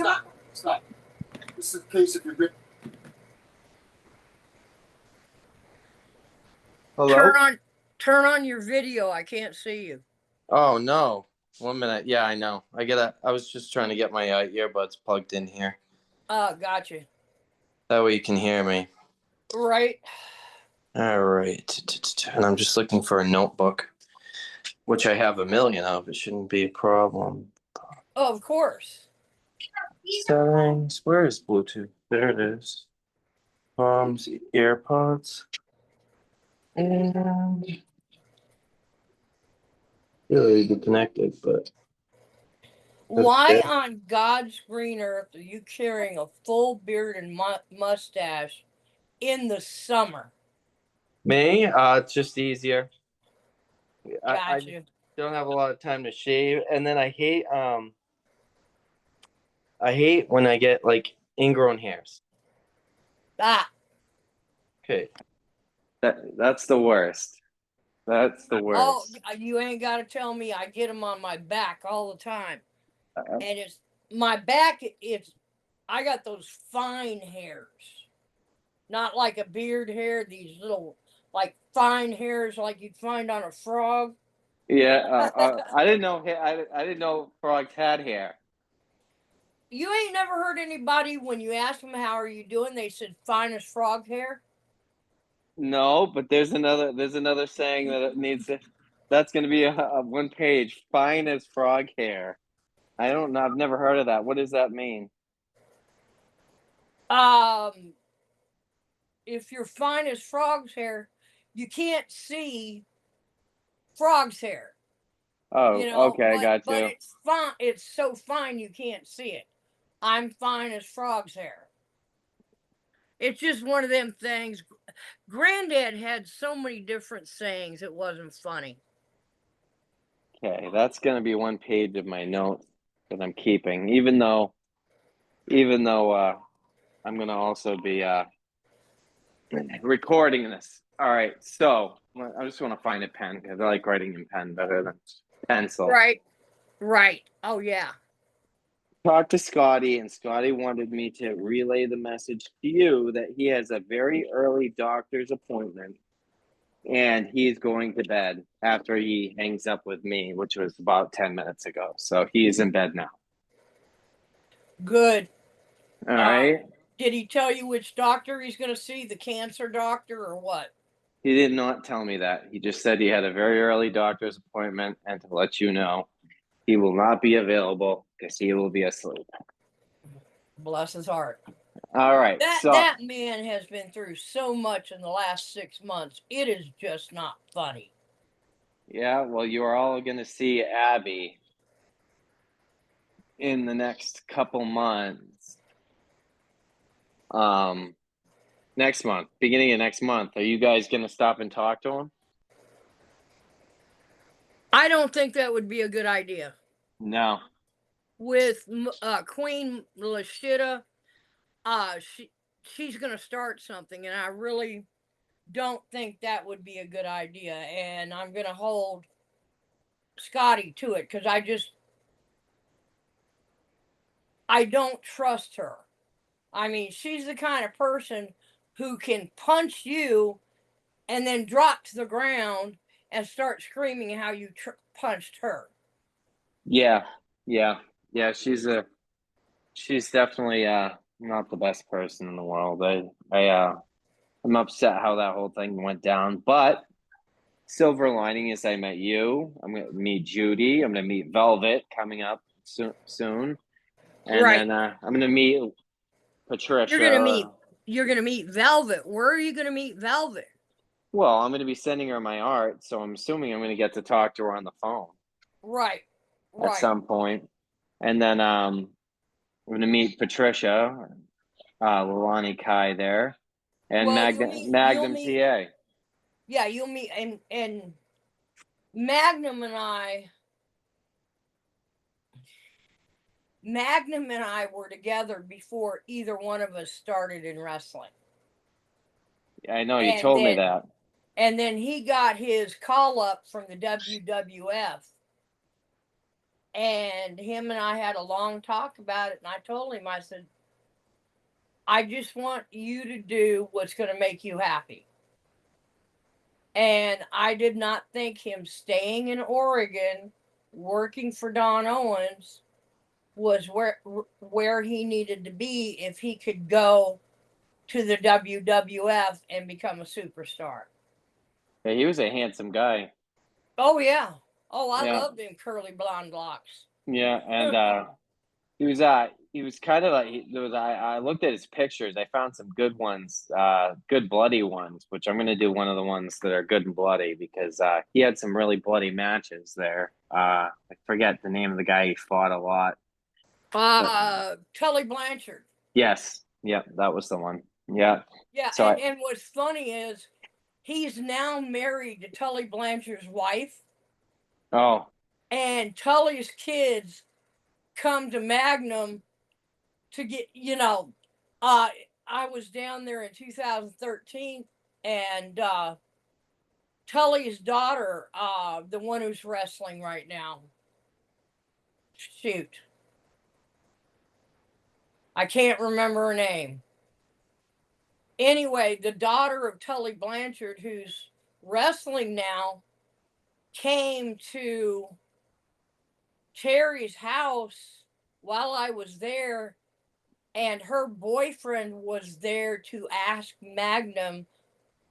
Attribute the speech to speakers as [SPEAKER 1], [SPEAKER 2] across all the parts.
[SPEAKER 1] Stop. Stop. This is a case of your.
[SPEAKER 2] Hello?
[SPEAKER 3] Turn on your video. I can't see you.
[SPEAKER 2] Oh, no. 1 minute. Yeah, I know. I was just trying to get my earbuds plugged in here.
[SPEAKER 3] Gotcha.
[SPEAKER 2] That way you can hear me.
[SPEAKER 3] Right.
[SPEAKER 2] All right. And I'm just looking for a notebook, which I have a million of. It shouldn't be a problem.
[SPEAKER 3] Oh, of course.
[SPEAKER 2] Settings. Where is Bluetooth? There it is. AirPods. And really be connected, but
[SPEAKER 3] why on God's green earth are you carrying a full beard and mustache in the summer?
[SPEAKER 2] me, it's just easier. I
[SPEAKER 3] Gotcha.
[SPEAKER 2] don't have a lot of time to shave, and then I hate when I get like ingrown hairs. Okay. That's the worst. That's the worst.
[SPEAKER 3] Oh, you ain't got to tell me. I get them on my back all the time. And it's my back. I got those fine hairs, not like a beard hair. These little like fine hairs like you'd find on a frog.
[SPEAKER 2] Yeah, I didn't know. I didn't know frogs had hair.
[SPEAKER 3] You ain't never heard anybody when you ask them how are you doing, they said fine as frog hair.
[SPEAKER 2] No, but there's another saying that it needs to. That's going to be a 1 page. Fine as frog hair. I don't know. I've never heard of that. What does that mean?
[SPEAKER 3] If you're fine as frog's hair, you can't see frog's hair.
[SPEAKER 2] Oh, okay, I got
[SPEAKER 3] but
[SPEAKER 2] you.
[SPEAKER 3] it's fine. It's so fine you can't see it. I'm fine as frog's hair. It's just one of them things. Granddad had so many different sayings, it wasn't funny.
[SPEAKER 2] Okay, that's going to be 1 page of my notes that I'm keeping, even though I'm going to also be recording this. All right, so I just want to find a pen because I like writing in pen better than pencil.
[SPEAKER 3] Right. Oh, yeah.
[SPEAKER 2] Talked to Scotty, and Scotty wanted me to relay the message to you that he has a very early doctor's appointment, and he's going to bed after he hangs up with me, which was about 10 minutes ago. So he's in bed now.
[SPEAKER 3] Good.
[SPEAKER 2] All right.
[SPEAKER 3] Did he tell you which doctor he's going to see, the cancer doctor or what?
[SPEAKER 2] He did not tell me that. He just said he had a very early doctor's appointment, and to let you know, he will not be available because he will be asleep.
[SPEAKER 3] Bless his heart.
[SPEAKER 2] All right.
[SPEAKER 3] That man has been through so much in the last 6 months. It is just not funny.
[SPEAKER 2] Yeah, well, you are all going to see Abby in the next couple months. Next month, beginning of next month. Are you guys going to stop and talk to him?
[SPEAKER 3] I don't think that would be a good idea.
[SPEAKER 2] No.
[SPEAKER 3] With Queen Lashida, she's going to start something, and I really don't think that would be a good idea. And I'm going to hold Scotty to it because I don't trust her. I mean, she's the kind of person who can punch you and then drop to the ground and start screaming how you punched her.
[SPEAKER 2] Yeah. She's definitely not the best person in the world. I'm upset how that whole thing went down, but silver lining is I met you. I'm going to meet Judy. I'm going to meet Velvet coming up soon. And then I'm going to meet Patricia.
[SPEAKER 3] You're going to meet Velvet. Where are you going to meet Velvet?
[SPEAKER 2] Well, I'm going to be sending her my art, so I'm assuming I'm going to get to talk to her on the phone.
[SPEAKER 3] Right.
[SPEAKER 2] At some point. And then I'm going to meet Patricia, Lilani Kai there, and Magnum TA.
[SPEAKER 3] Yeah, you'll meet, and Magnum and I were together before either one of us started in wrestling.
[SPEAKER 2] Yeah, I know, you told me that.
[SPEAKER 3] And then he got his call up from the WWF. And him and I had a long talk about it. And I told him, I said, I just want you to do what's going to make you happy. And I did not think him staying in Oregon, working for Don Owens, was where he needed to be if he could go to the WWF and become a superstar.
[SPEAKER 2] Yeah, he was a handsome guy.
[SPEAKER 3] Oh yeah. Oh, I
[SPEAKER 2] Yeah.
[SPEAKER 3] love them curly blonde locks.
[SPEAKER 2] Yeah, and he was kind of like I looked at his pictures. I found some good ones, good bloody ones, which I'm gonna do one of the ones that are good and bloody because he had some really bloody matches there. I forget the name of the guy he fought a lot.
[SPEAKER 3] Tully Blanchard.
[SPEAKER 2] Yes, yeah, that was the one. Yeah.
[SPEAKER 3] Yeah,
[SPEAKER 2] So
[SPEAKER 3] and what's funny is he's now married to Tully Blanchard's wife,
[SPEAKER 2] oh,
[SPEAKER 3] and Tully's kids come to Magnum to get, I was down there in 2013, and Tully's daughter, the one who's wrestling right now, shoot, I can't remember her name. Anyway, the daughter of Tully Blanchard, who's wrestling now, came to Terry's house while I was there, and her boyfriend was there to ask Magnum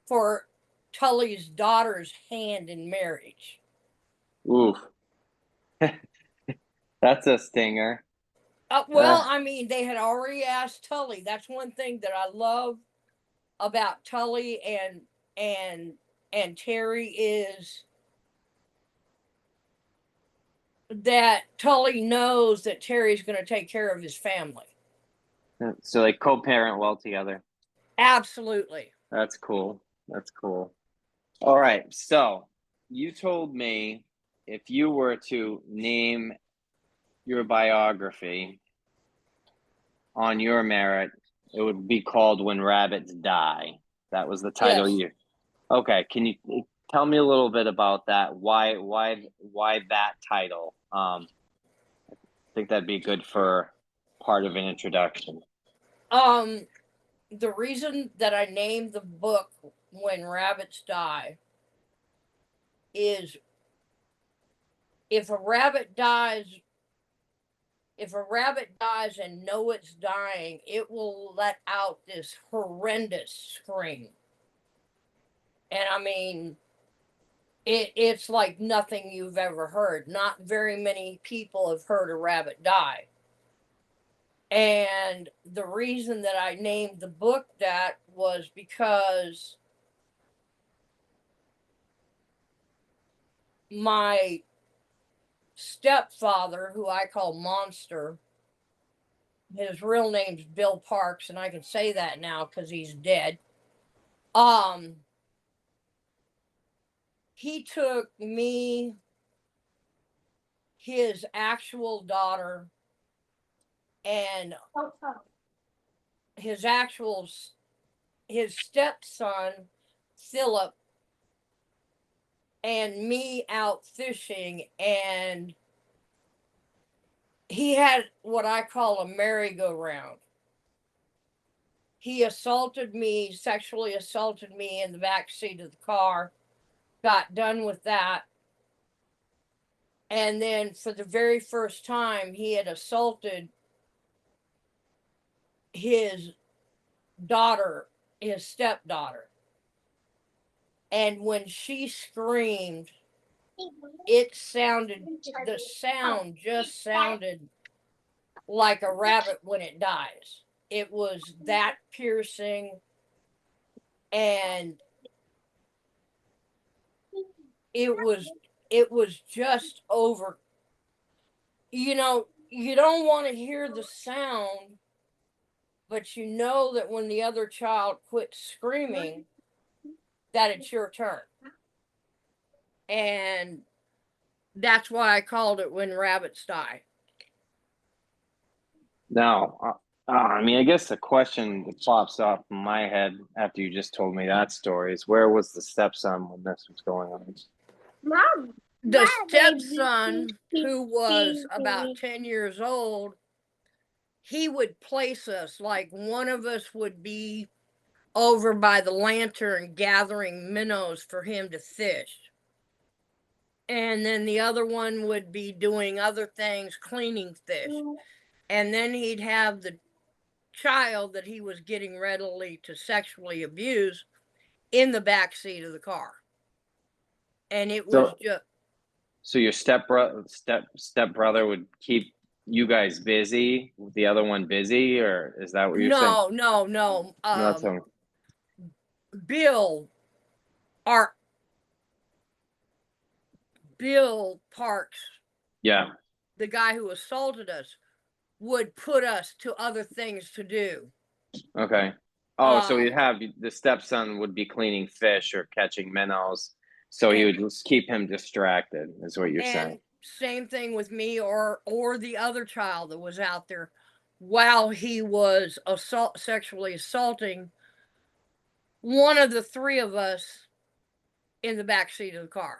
[SPEAKER 3] for Tully's daughter's hand in marriage.
[SPEAKER 2] oof, that's a stinger.
[SPEAKER 3] I mean, they had already asked Tully. That's one thing that I love about Tully and Terry is that Tully knows that Terry's going to take care of his family.
[SPEAKER 2] So they co-parent well together.
[SPEAKER 3] Absolutely.
[SPEAKER 2] That's cool. That's cool. All right. So you told me if you were to name your biography on your merit, it would be called When Rabbits Die. That was the title.
[SPEAKER 3] Yes.
[SPEAKER 2] Okay. Can you tell me a little bit about that? Why that title? I think that'd be good for part of an introduction.
[SPEAKER 3] The reason that I named the book When Rabbits Die is if a rabbit dies and know it's dying, it will let out this horrendous scream. And I mean, it's like nothing you've ever heard. Not very many people have heard a rabbit die. And the reason that I named the book that was because my stepfather, who I call Monster, his real name's Bill Parks, and I can say that now because he's dead. He took me, his actual daughter, and his stepson, Philip, and me out fishing, and he had what I call a merry-go-round. He sexually assaulted me in the back seat of the car, got done with that, and then for the very first time, he had assaulted his daughter, his stepdaughter. And when she screamed, the sound just sounded like a rabbit when it dies. It was that piercing, and it was just over. You don't want to hear the sound, but you know that when the other child quits screaming, that it's your turn. And that's why I called it When Rabbits Die.
[SPEAKER 2] Now, I mean, I guess the question that pops up in my head after you just told me that story is where was the stepson when this was going on?
[SPEAKER 4] Mom.
[SPEAKER 3] the stepson, who was about 10 years old, he would place us like one of us would be over by the lantern gathering minnows for him to fish. And then the other one would be doing other things, cleaning fish. And then he'd have the child that he was getting ready to sexually abuse in the back seat of the car. And it was just.
[SPEAKER 2] So your step brother would keep you guys busy, the other one busy, or is that what you're saying?
[SPEAKER 3] No.
[SPEAKER 2] That's him.
[SPEAKER 3] Bill Parks,
[SPEAKER 2] Yeah.
[SPEAKER 3] the guy who assaulted us, would put us to other things to do.
[SPEAKER 2] Okay. Oh, so you'd have the stepson would be cleaning fish or catching minnows, so he would just keep him distracted, is what you're saying.
[SPEAKER 3] Same thing with me or the other child that was out there while he was sexually assaulting one of the three of us in the back seat of the car.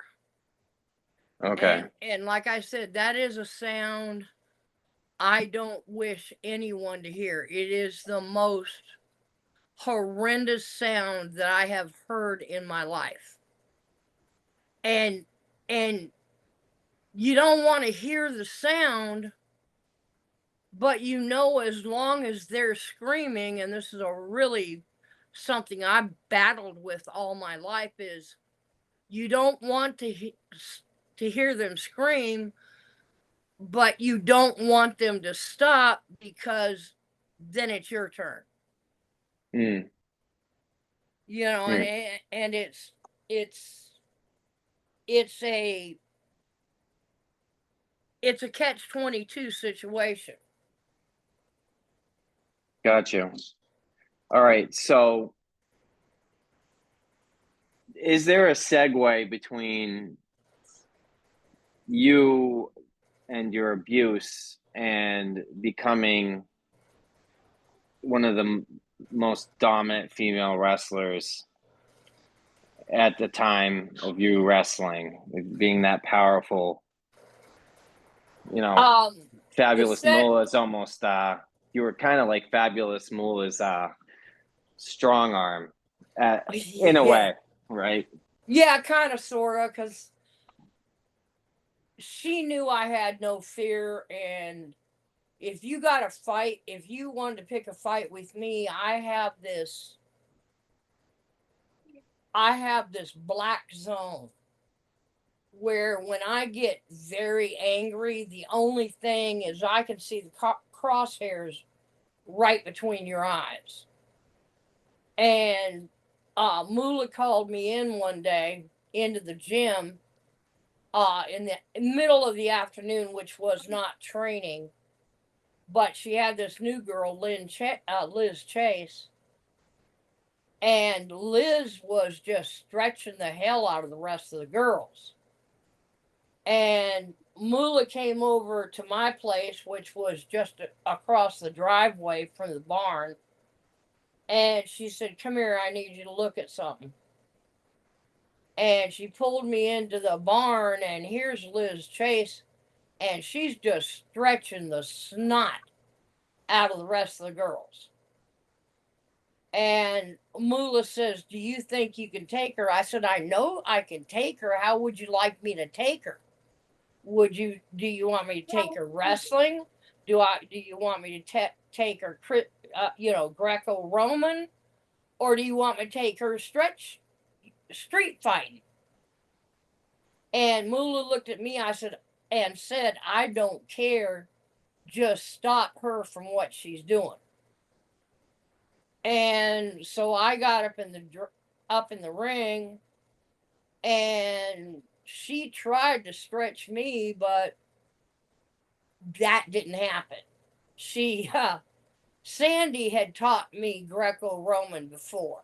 [SPEAKER 2] Okay.
[SPEAKER 3] And like I said, that is a sound I don't wish anyone to hear. It is the most horrendous sound that I have heard in my life. And you don't want to hear the sound, but you know, as long as they're screaming, and this is a really something I've battled with all my life, is you don't want to hear them scream, but you don't want them to stop, because then it's your turn.
[SPEAKER 2] Mm.
[SPEAKER 3] You know, and it's a catch-22 situation.
[SPEAKER 2] Got you. All right. So is there a segue between you and your abuse and becoming one of the most dominant female wrestlers at the time of you wrestling, being that powerful? Fabulous Moolah's almost you were kind of like Fabulous Moolah's strong arm in a way, right?
[SPEAKER 3] Yeah, kind of, sort of, because she knew I had no fear, and if you got a fight, if you wanted to pick a fight with me, I have this black zone where when I get very angry, the only thing is I can see the crosshairs right between your eyes. And Moolah called me in one day into the gym in the middle of the afternoon, which was not training, but she had this new girl, Liz Chase, and Liz was just stretching the hell out of the rest of the girls. And Moolah came over to my place, which was just across the driveway from the barn, and she said, "Come here, I need you to look at something." And she pulled me into the barn, and here's Liz Chase, and she's just stretching the snot out of the rest of the girls. And Moolah says, "Do you think you can take her?" I said, "I know I can take her. How would you like me to take her? Do you want me to take her wrestling? Do you want me to take her, Greco-Roman? Or do you want me to take her street fighting?" And Moolah looked at me, I said, "I don't care. Just stop her from what she's doing." And so I got up in the ring, and she tried to stretch me, but that didn't happen. Sandy had taught me Greco-Roman before.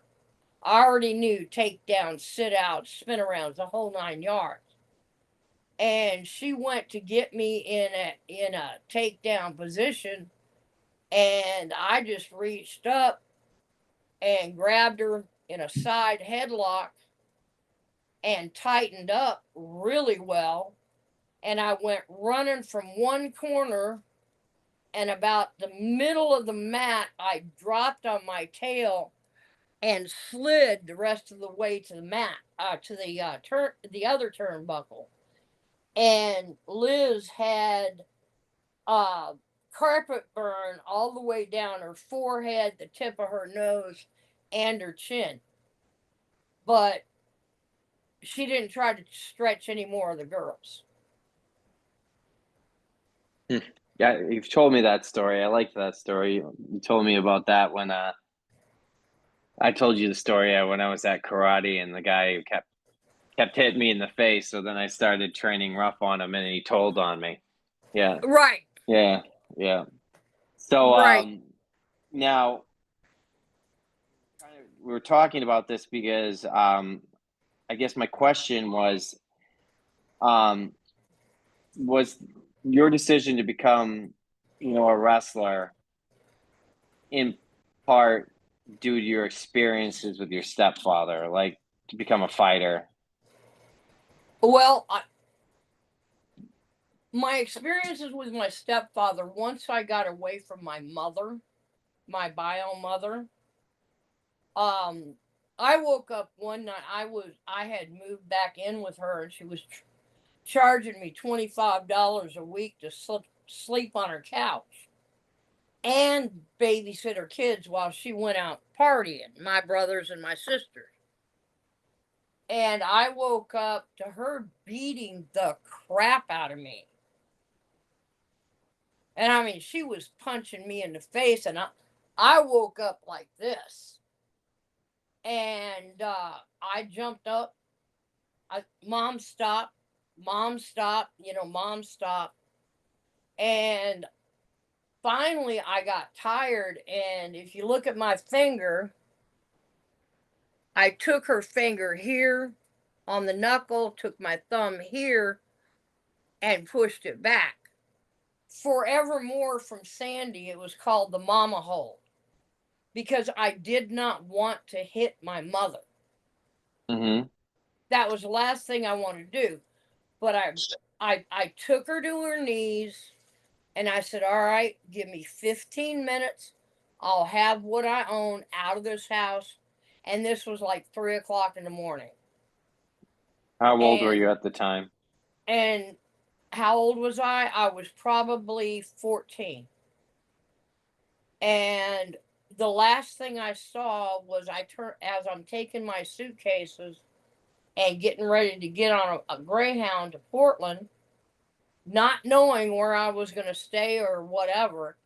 [SPEAKER 3] I already knew takedown, sit out, spin arounds, the whole 9 yards. And she went to get me in a takedown position, and I just reached up and grabbed her in a side headlock and tightened up really well. And I went running from one corner, and about the middle of the mat, I dropped on my tail and slid the rest of the way to the mat, to the the other turnbuckle. And Liz had carpet burn all the way down her forehead, the tip of her nose, and her chin. But she didn't try to stretch any more of the girls.
[SPEAKER 2] Yeah, you've told me that story. I liked that story. You told me about that when I told you the story when I was at karate and the guy kept hitting me in the face. So then I started training rough on him and he told on me. Yeah,
[SPEAKER 3] Right.
[SPEAKER 2] yeah, yeah. So
[SPEAKER 3] Right.
[SPEAKER 2] now we were talking about this because I guess my question was your decision to become, a wrestler in part due to your experiences with your stepfather, like to become a fighter?
[SPEAKER 3] Well, my experiences with my stepfather, once I got away from my mother, my bio mother, I woke up one night. I had moved back in with her, and she was charging me $25 a week to sleep on her couch and babysit her kids while she went out partying, my brothers and my sisters. And I woke up to her beating the crap out of me. And I mean, she was punching me in the face, and I woke up like this. And I jumped up. Mom, stop. Mom, stop. Mom, stop. And finally, I got tired. And if you look at my finger, I took her finger here on the knuckle, took my thumb here, and pushed it back. Forevermore from Sandy, it was called the mama hold because I did not want to hit my mother.
[SPEAKER 2] Mm-hmm.
[SPEAKER 3] That was the last thing I wanted to do. But I took her to her knees and I said, all right, give me 15 minutes. I'll have what I own out of this house. And this was like 3 o'clock in the morning.
[SPEAKER 2] How old were
[SPEAKER 3] And
[SPEAKER 2] you at the time?
[SPEAKER 3] and how old was I? I was probably 14. And the last thing I saw was as I'm taking my suitcases and getting ready to get on a Greyhound to Portland, not knowing where I was going to stay or whatever.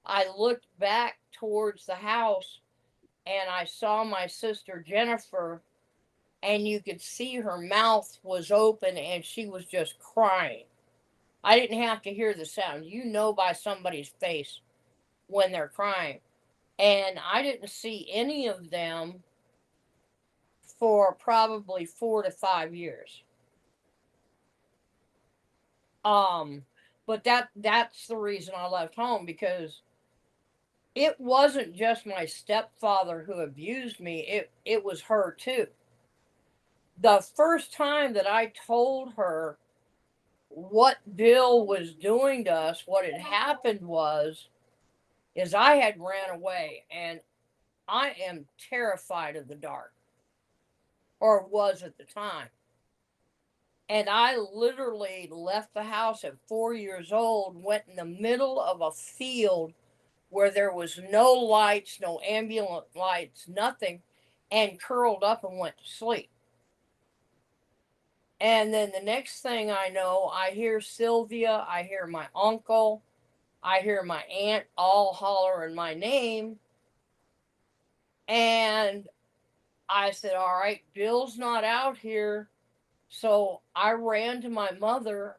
[SPEAKER 3] I looked back towards the house and I saw my sister Jennifer, and you could see her mouth was open and she was just crying. I didn't have to hear the sound. By somebody's face when they're crying. And I didn't see any of them for probably 4 to 5 years. But that's the reason I left home, because it wasn't just my stepfather who abused me, it was her too. The first time that I told her what Bill was doing to us, what had happened is I had ran away, and I am terrified of the dark, or was at the time. And I literally left the house at 4 years old, went in the middle of a field where there was no lights, no ambulance lights, nothing, and curled up and went to sleep. And then the next thing I know, I hear Sylvia, I hear my uncle, I hear my aunt all hollering my name. And I said, all right, Bill's not out here. So I ran to my mother,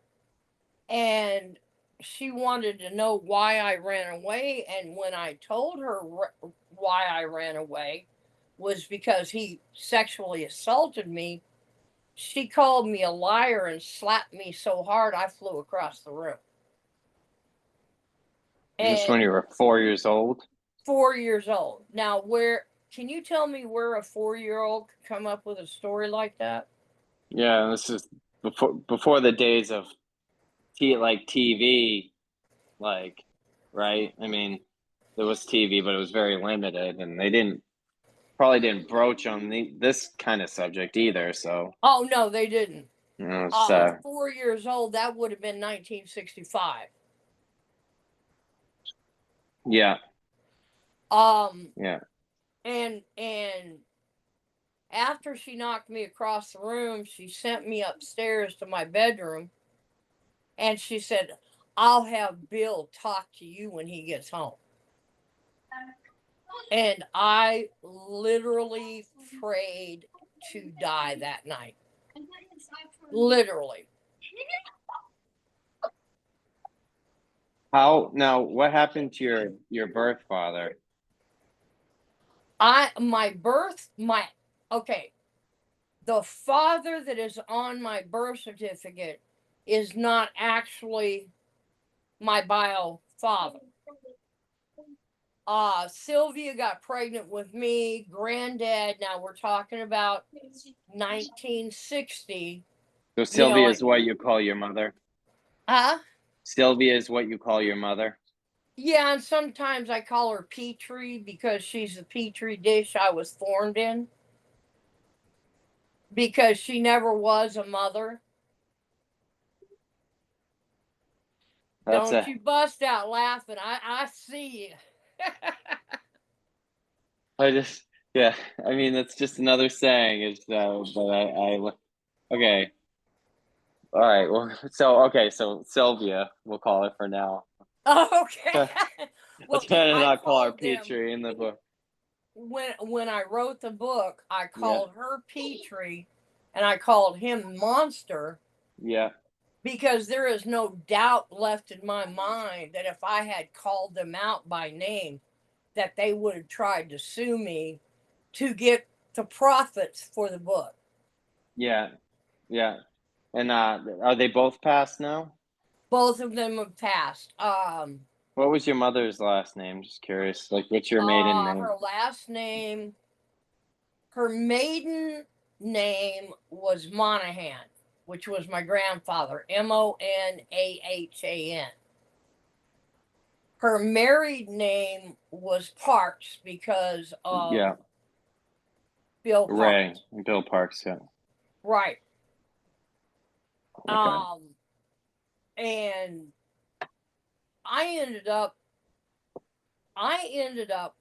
[SPEAKER 3] and she wanted to know why I ran away. And when I told her why I ran away was because he sexually assaulted me, she called me a liar and slapped me so hard I flew across the room.
[SPEAKER 2] This when you were 4 years old?
[SPEAKER 3] 4 years old. Now, can you tell me where a 4-year-old could come up with a story like that?
[SPEAKER 2] Yeah, this is before the days of TV, like, right? I mean, there was TV, but it was very limited, and they probably didn't broach on this kind of subject either. So,
[SPEAKER 3] Oh no, they didn't.
[SPEAKER 2] it's
[SPEAKER 3] 4 years old. That would have been 1965.
[SPEAKER 2] yeah,
[SPEAKER 3] Um,
[SPEAKER 2] yeah.
[SPEAKER 3] and after she knocked me across the room, she sent me upstairs to my bedroom, and she said, "I'll have Bill talk to you when he gets home." And I literally prayed to die that night. Literally.
[SPEAKER 2] How now? What happened to your birth father?
[SPEAKER 3] Okay. The father that is on my birth certificate is not actually my bio father. Sylvia got pregnant with me, granddad. Now we're talking about 1960.
[SPEAKER 2] So
[SPEAKER 3] You know,
[SPEAKER 2] Sylvia is what you call your mother.
[SPEAKER 3] huh?
[SPEAKER 2] Sylvia is what you call your mother.
[SPEAKER 3] Yeah, and sometimes I call her Petrie because she's the Petri dish I was formed in. Because she never was a mother.
[SPEAKER 2] That's
[SPEAKER 3] Don't
[SPEAKER 2] a.
[SPEAKER 3] you bust out laughing. I see you.
[SPEAKER 2] I just yeah. I mean, that's just another saying. Is but okay. All right. Well, so Sylvia, we'll call it for now.
[SPEAKER 3] Okay.
[SPEAKER 2] Let's
[SPEAKER 3] Well,
[SPEAKER 2] try to
[SPEAKER 3] I
[SPEAKER 2] not call her
[SPEAKER 3] called them
[SPEAKER 2] Petrie in the book.
[SPEAKER 3] when I wrote the book. I
[SPEAKER 2] Yeah,
[SPEAKER 3] called her Petrie, and I called him Monster
[SPEAKER 2] yeah,
[SPEAKER 3] because there is no doubt left in my mind that if I had called them out by name, that they would have tried to sue me to get the profits for the book.
[SPEAKER 2] yeah, yeah. And are they both passed now?
[SPEAKER 3] Both of them have passed.
[SPEAKER 2] What was your mother's last name? Just curious. Like, what's your maiden name?
[SPEAKER 3] Her last name, her maiden name was Monahan, which was my grandfather, Monahan. Her married name was Parks because of
[SPEAKER 2] Yeah,
[SPEAKER 3] Bill
[SPEAKER 2] Ray,
[SPEAKER 3] Parks.
[SPEAKER 2] Bill Parks. Yeah.
[SPEAKER 3] Right.
[SPEAKER 2] Okay.
[SPEAKER 3] And I ended up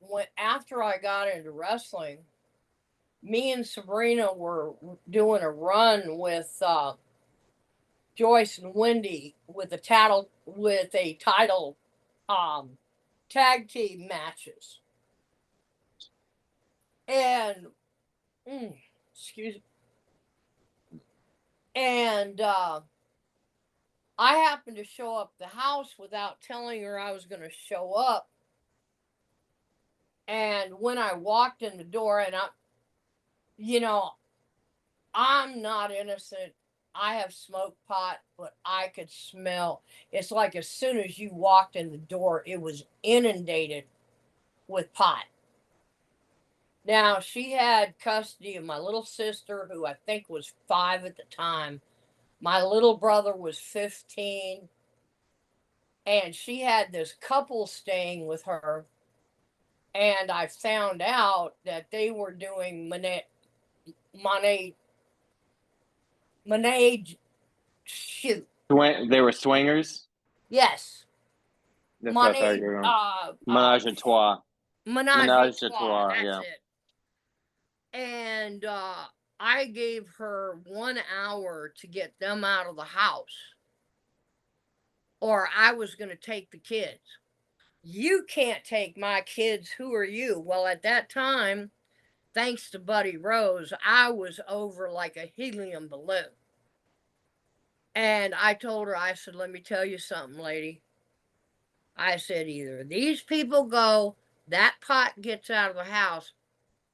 [SPEAKER 3] when after I got into wrestling, me and Sabrina were doing a run with Joyce and Wendy with a title um, tag team matches, and excuse me, and I happened to show up the house without telling her I was going to show up, and when I walked in the door, and you know, I'm not innocent. I have smoked pot, but I could smell. It's like as soon as you walked in the door, it was inundated with pot. Now, she had custody of my little sister, who I think was 5 at the time. My little brother was 15. And she had this couple staying with her. And I found out that they were doing Monet shoot.
[SPEAKER 2] They were swingers.
[SPEAKER 3] Yes.
[SPEAKER 2] That's what I thought you were. Menage a trois. Menage a trois.
[SPEAKER 3] That's
[SPEAKER 2] Yeah.
[SPEAKER 3] it. And I gave her 1 hour to get them out of the house, or I was going to take the kids. You can't take my kids. Who are you? Well, at that time, thanks to Buddy Rose, I was over like a helium balloon. And I told her, I said, let me tell you something, lady. I said, either these people go, that pot gets out of the house,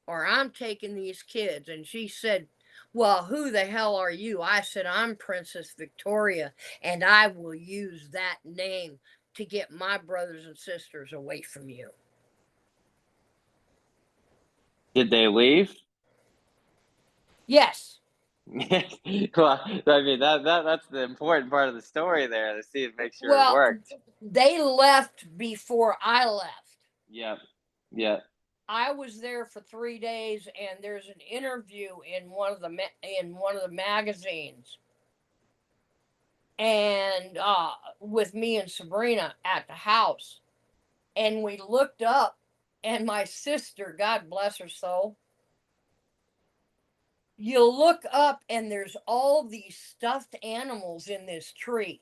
[SPEAKER 3] or I'm taking these kids. And she said, well, who the hell are you? I said, I'm Princess Victoria, and I will use that name to get my brothers and sisters away from you.
[SPEAKER 2] Did they leave?
[SPEAKER 3] Yes.
[SPEAKER 2] Well, I mean that's the important part of the story there to see it make sure it
[SPEAKER 3] Well,
[SPEAKER 2] worked.
[SPEAKER 3] they left before I left.
[SPEAKER 2] Yep. Yep.
[SPEAKER 3] I was there for 3 days, and there's an interview in one of the magazines, and with me and Sabrina at the house, and we looked up, and my sister, God bless her soul, you look up, and there's all these stuffed animals in this tree,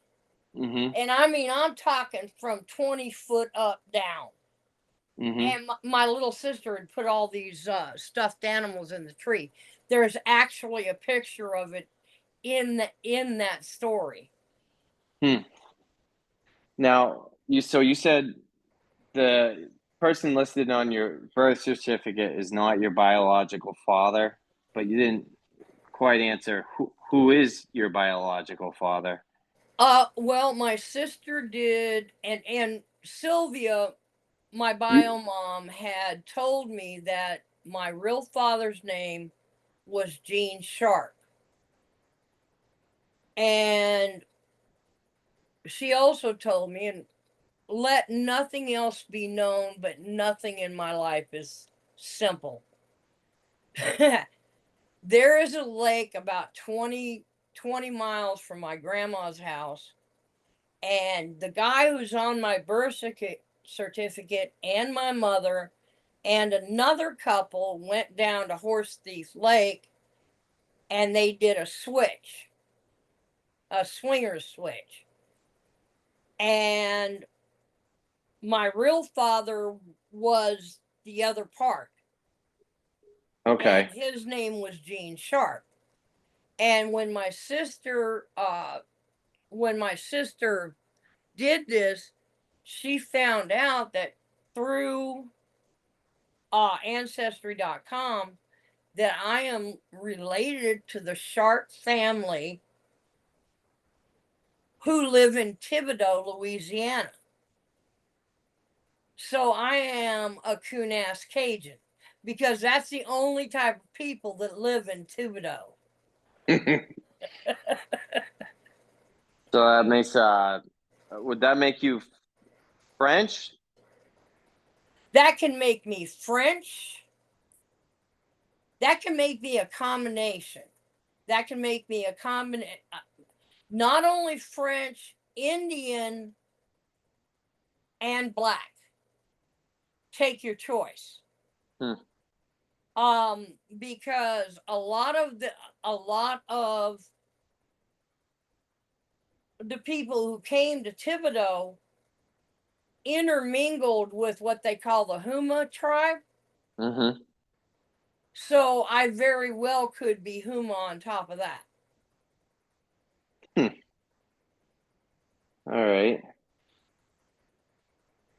[SPEAKER 2] Mm-hmm.
[SPEAKER 3] and I mean, I'm talking from 20 foot up down.
[SPEAKER 2] Mm-hmm.
[SPEAKER 3] And my little sister had put all these stuffed animals in the tree. There's actually a picture of it in that story.
[SPEAKER 2] Hmm. Now, you said the person listed on your birth certificate is not your biological father, but you didn't quite answer who is your biological father.
[SPEAKER 3] Well, my sister did, and Sylvia, my
[SPEAKER 2] You,
[SPEAKER 3] bio mom, had told me that my real father's name was Gene Sharp, and she also told me, and let nothing else be known, but nothing in my life is simple. There is a lake about 20 miles from my grandma's house, and the guy who's on my birth certificate and my mother and another couple went down to Horse Thief Lake, and they did a switch, a swingers switch. And my real father was the other part, and
[SPEAKER 2] okay.
[SPEAKER 3] his name was Gene Sharp. And when my sister did this, she found out that through ancestry.com that I am related to the Sharp family who live in Thibodaux, Louisiana. So I am a Kunas Cajun because that's the only type of people that live in Thibodaux.
[SPEAKER 2] So that makes would that make you French?
[SPEAKER 3] That can make me French. That can make me a combination. That can make me a combination. Not only French, Indian, and black. Take your choice.
[SPEAKER 2] Hmm.
[SPEAKER 3] Because a lot of the people who came to Thibodaux intermingled with what they call the Huma tribe.
[SPEAKER 2] Mm-hmm.
[SPEAKER 3] So I very well could be Huma on top of that.
[SPEAKER 2] Hmm. All right.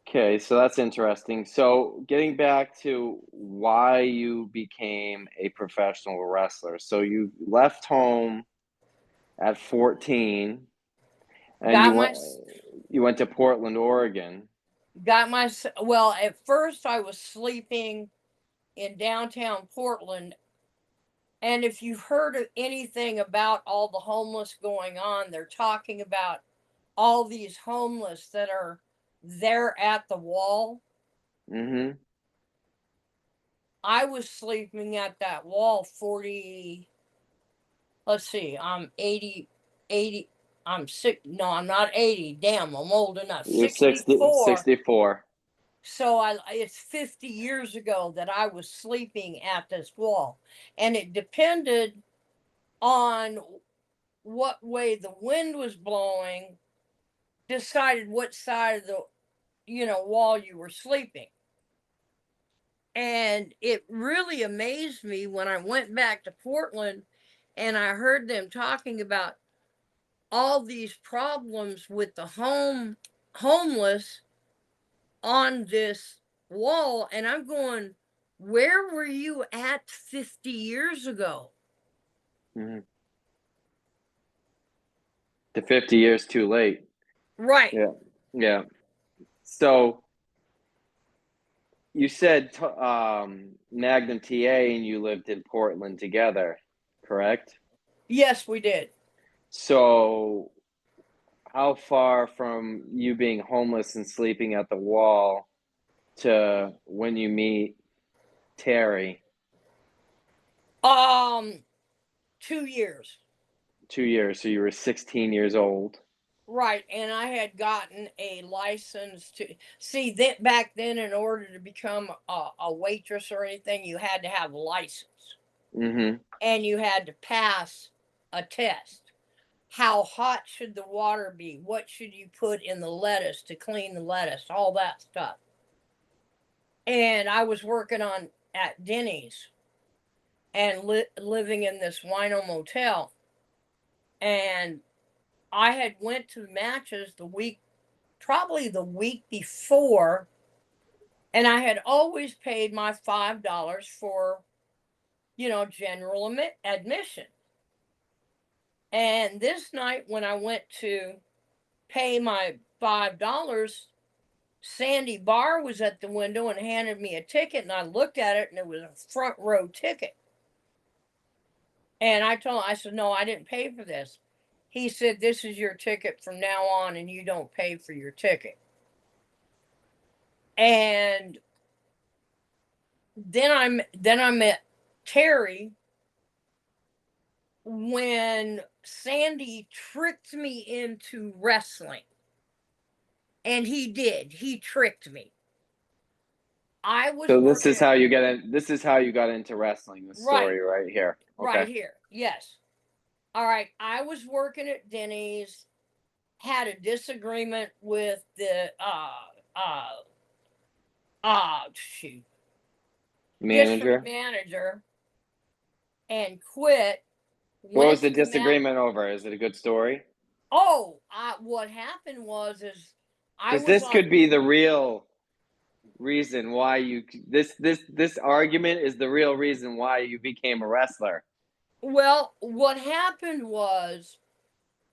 [SPEAKER 2] Okay, so that's interesting. So getting back to why you became a professional wrestler. So you left home at 14 and
[SPEAKER 3] Got my
[SPEAKER 2] you went to Portland, Oregon.
[SPEAKER 3] got my well, at first I was sleeping in downtown Portland, and if you've heard of anything about all the homeless going on, they're talking about all these homeless that are there at the wall.
[SPEAKER 2] Mm-hmm.
[SPEAKER 3] I was sleeping at that wall 40, let's see, I'm 80. I'm sick. No, I'm not 80. Damn, I'm old enough.
[SPEAKER 2] You're 60,
[SPEAKER 3] 64.
[SPEAKER 2] 64.
[SPEAKER 3] So it's 50 years ago that I was sleeping at this wall. And it depended on what way the wind was blowing, decided what side of the wall you were sleeping. And it really amazed me when I went back to Portland and I heard them talking about all these problems with the homeless on this wall, and I'm going, where were you at 50 years ago?
[SPEAKER 2] Mm-hmm. To 50 years too late.
[SPEAKER 3] Right.
[SPEAKER 2] Yeah. Yeah. So you said Magnum TA and you lived in Portland together, correct?
[SPEAKER 3] Yes, we did.
[SPEAKER 2] So, how far from you being homeless and sleeping at the wall to when you meet Terry?
[SPEAKER 3] 2 years.
[SPEAKER 2] 2 years. So you were 16 years old.
[SPEAKER 3] Right, and I had gotten a license to see that back then. In order to become a waitress or anything, you had to have a license,
[SPEAKER 2] Mm-hmm.
[SPEAKER 3] and you had to pass a test. How hot should the water be? What should you put in the lettuce to clean the lettuce? All that stuff. And I was working on at Denny's and living in this Wino motel, and I had went to matches probably the week before, and I had always paid my $5 for, general admission. And this night, when I went to pay my $5, Sandy Barr was at the window and handed me a ticket, and I looked at it, and it was a front row ticket. And I said, no, I didn't pay for this. He said, this is your ticket from now on, and you don't pay for your ticket. And then I met Terry when Sandy tricked me into wrestling. And he did. He tricked me. I was
[SPEAKER 2] So this is
[SPEAKER 3] working
[SPEAKER 2] how you get in. This is how you got into wrestling. The story right here. Okay.
[SPEAKER 3] right here. Yes. All right. I was working at Denny's, had a disagreement with the district
[SPEAKER 2] Manager.
[SPEAKER 3] manager, and quit.
[SPEAKER 2] What was the
[SPEAKER 3] to
[SPEAKER 2] disagreement over? Is it a good story?
[SPEAKER 3] What happened was I
[SPEAKER 2] Because
[SPEAKER 3] was
[SPEAKER 2] this
[SPEAKER 3] on.
[SPEAKER 2] could be the real reason why you this argument is the real reason why you became a wrestler.
[SPEAKER 3] Well, what happened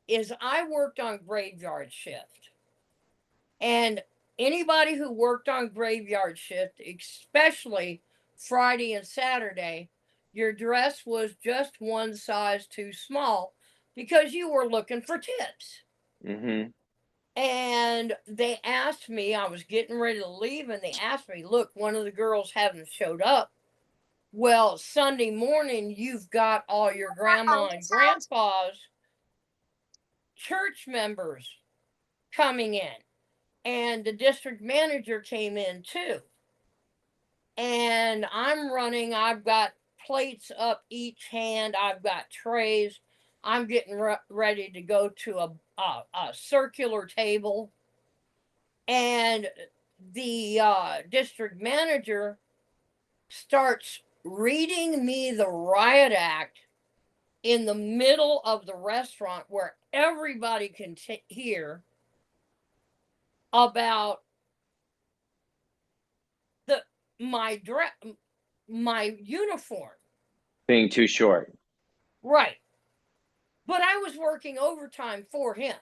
[SPEAKER 3] is I worked on graveyard shift, and anybody who worked on graveyard shift, especially Friday and Saturday, your dress was just one size too small because you were looking for tips.
[SPEAKER 2] Mm-hmm.
[SPEAKER 3] And they asked me, I was getting ready to leave, and they asked me, look, one of the girls haven't showed up. Well, Sunday morning, you've got all your grandma and grandpa's church members coming in. And the district manager came in too. And I'm running, I've got plates up each hand, I've got trays. I'm getting ready to go to a circular table. And the district manager starts reading me the riot act in the middle of the restaurant where everybody can hear about the my my uniform
[SPEAKER 2] Being too short.
[SPEAKER 3] right. But I was working overtime for him.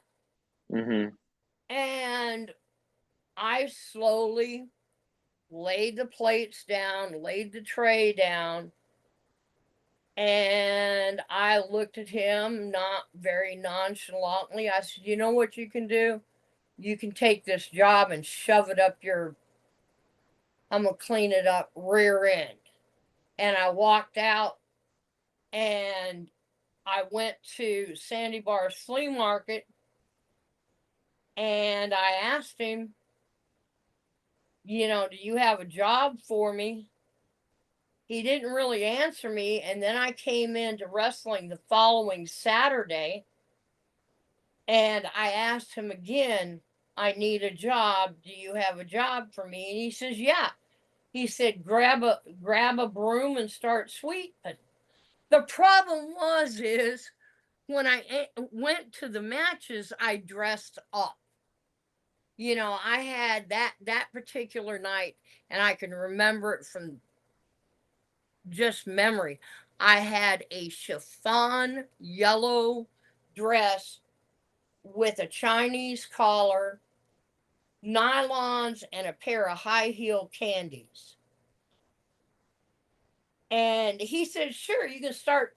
[SPEAKER 2] Mm-hmm.
[SPEAKER 3] And I slowly laid the plates down, laid the tray down, and I looked at him not very nonchalantly. I said, you know what you can do? You can take this job and shove it up I'm going to clean it up rear end. And I walked out, and I went to Sandy Bar's flea market, and I asked him, do you have a job for me? He didn't really answer me. And then I came into wrestling the following Saturday, and I asked him again, I need a job. Do you have a job for me? And he says, yeah. He said, grab a broom and start sweeping. The problem is when I went to the matches, I dressed up. I had that particular night, and I can remember it from just memory. I had a chiffon yellow dress with a Chinese collar, nylons, and a pair of high heel candies. And he said, sure, you can start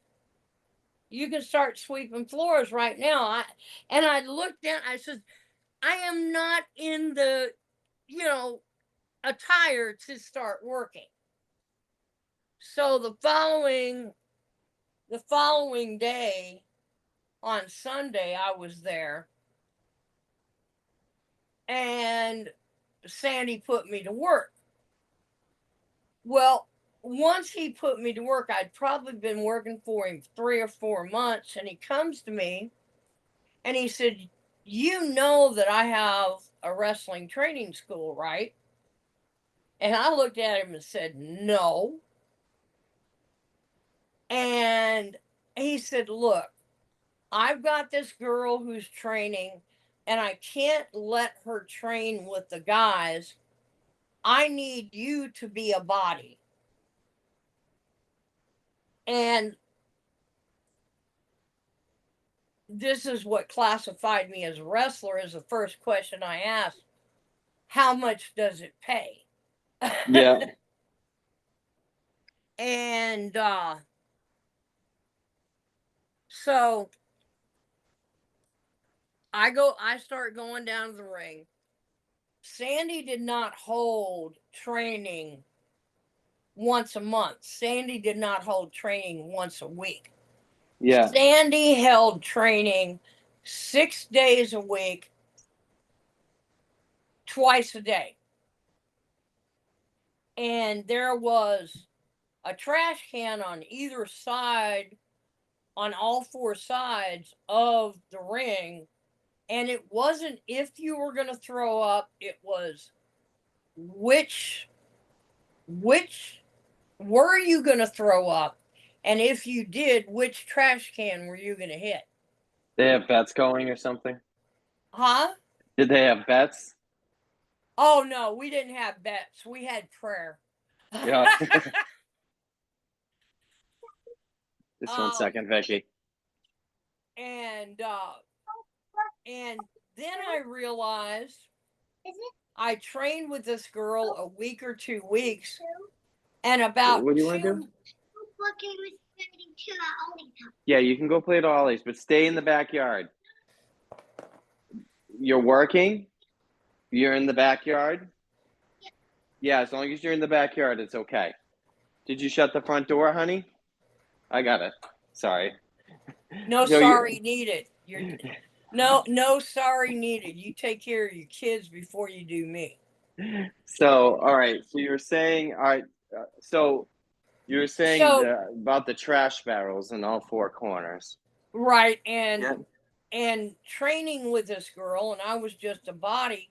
[SPEAKER 3] You can start sweeping floors right now. I looked down, I said, I am not in the, attire to start working. So the following day on Sunday, I was there, and Sandy put me to work. Well, once he put me to work, I'd probably been working for him 3 or 4 months, and he comes to me and he said, "You know that I have a wrestling training school, right?" And I looked at him and said, "No." And he said, "Look, I've got this girl who's training, and I can't let her train with the guys. I need you to be a body." And this is what classified me as a wrestler, is the first question I asked: how much does it pay?
[SPEAKER 2] Yeah.
[SPEAKER 3] And so I start going down to the ring. Sandy did not hold training once a month. Sandy did not hold training once a week.
[SPEAKER 2] Yeah.
[SPEAKER 3] Sandy held training 6 days a week, twice a day. And there was a trash can on either side, on all four sides of the ring. And it wasn't if you were going to throw up, it was which were you going to throw up? And if you did, which trash can were you going to hit?
[SPEAKER 2] They have bets going or something?
[SPEAKER 3] Huh?
[SPEAKER 2] Did they have bets?
[SPEAKER 3] Oh, no, we didn't have bets. We had prayer.
[SPEAKER 2] Yeah. Just 1
[SPEAKER 3] Um,
[SPEAKER 2] second, Vicky.
[SPEAKER 3] And then I realized I trained with this girl a week or 2 weeks, and about
[SPEAKER 2] What do you want to
[SPEAKER 3] two.
[SPEAKER 2] do? Yeah, you can go play at Ollie's, but stay in the backyard. You're working? You're in the backyard? Yeah, as long as you're in the backyard, it's okay. Did you shut the front door, honey? I got it. Sorry.
[SPEAKER 3] No
[SPEAKER 2] So
[SPEAKER 3] sorry needed. No sorry needed. You take care of your kids before you do me.
[SPEAKER 2] So, all right. So you're saying, all right. So you're saying
[SPEAKER 3] So
[SPEAKER 2] about the trash barrels in all four corners.
[SPEAKER 3] right,
[SPEAKER 2] Yeah.
[SPEAKER 3] and training with this girl, and I was just a body.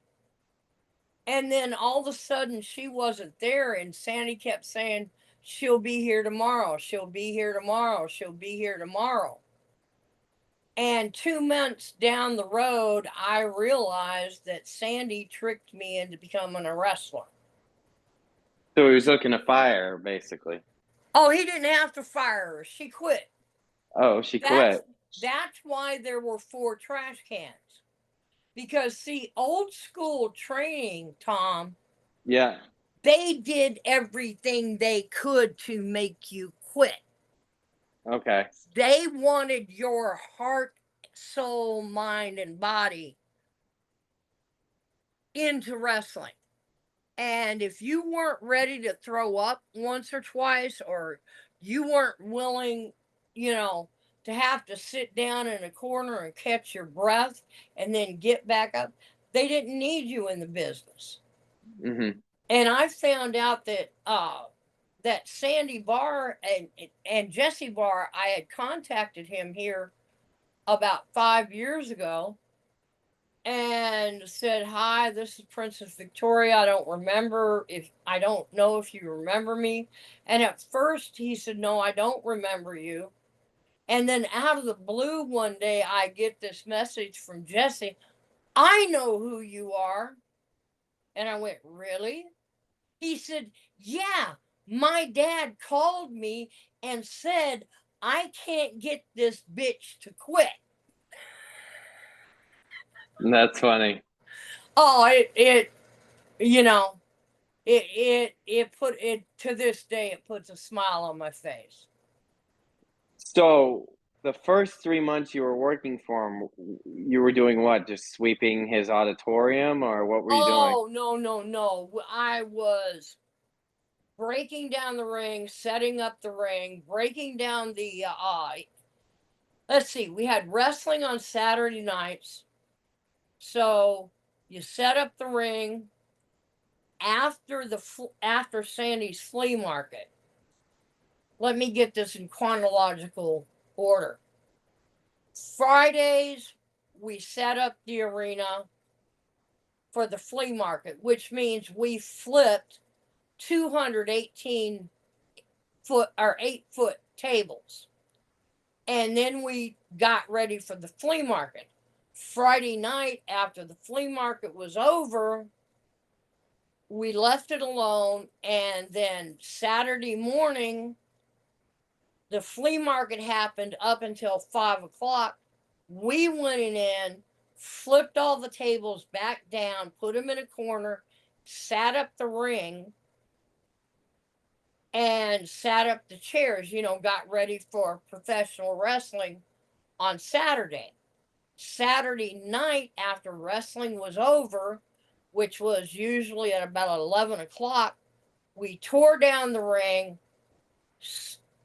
[SPEAKER 3] And then all of a sudden she wasn't there, and Sandy kept saying, "She'll be here tomorrow. She'll be here tomorrow. She'll be here tomorrow." And 2 months down the road, I realized that Sandy tricked me into becoming a wrestler.
[SPEAKER 2] So he was looking to fire, basically.
[SPEAKER 3] Oh, he didn't have to fire her. She quit.
[SPEAKER 2] Oh, she
[SPEAKER 3] That's
[SPEAKER 2] quit.
[SPEAKER 3] that's why there were 4 trash cans. Because see, old school training, Tom,
[SPEAKER 2] Yeah.
[SPEAKER 3] they did everything they could to make you quit.
[SPEAKER 2] Okay.
[SPEAKER 3] They wanted your heart, soul, mind, and body into wrestling. And if you weren't ready to throw up once or twice, or you weren't willing, to have to sit down in a corner and catch your breath and then get back up, they didn't need you in the business.
[SPEAKER 2] Mm-hmm.
[SPEAKER 3] And I found out that Sandy Barr and Jesse Barr, I had contacted him here about 5 years ago and said, "Hi, this is Princess Victoria. I don't know if you remember me." And at first he said, "No, I don't remember you." And then out of the blue one day I get this message from Jesse, "I know who you are." And I went, "Really?" He said, "Yeah, my dad called me and said I can't get this bitch to quit."
[SPEAKER 2] That's funny.
[SPEAKER 3] Oh, you know, it put it to this day. It puts a smile on my face.
[SPEAKER 2] So the first 3 months you were working for him, you were doing what? Just sweeping his auditorium, or what were you doing?
[SPEAKER 3] Oh, no, no, no. I was breaking down the ring, setting up the ring, breaking down the let's see, we had wrestling on Saturday nights. So you set up the ring after after Sandy's flea market. Let me get this in chronological order. Fridays, we set up the arena for the flea market, which means we flipped 218 foot or 8-foot tables. And then we got ready for the flea market. Friday night, after the flea market was over, we left it alone. And then Saturday morning, the flea market happened up until 5 o'clock. We went in, flipped all the tables back down, put them in a corner, sat up the ring, and sat up the chairs, got ready for professional wrestling on Saturday. Saturday night, after wrestling was over, which was usually at about 11 o'clock, we tore down the ring,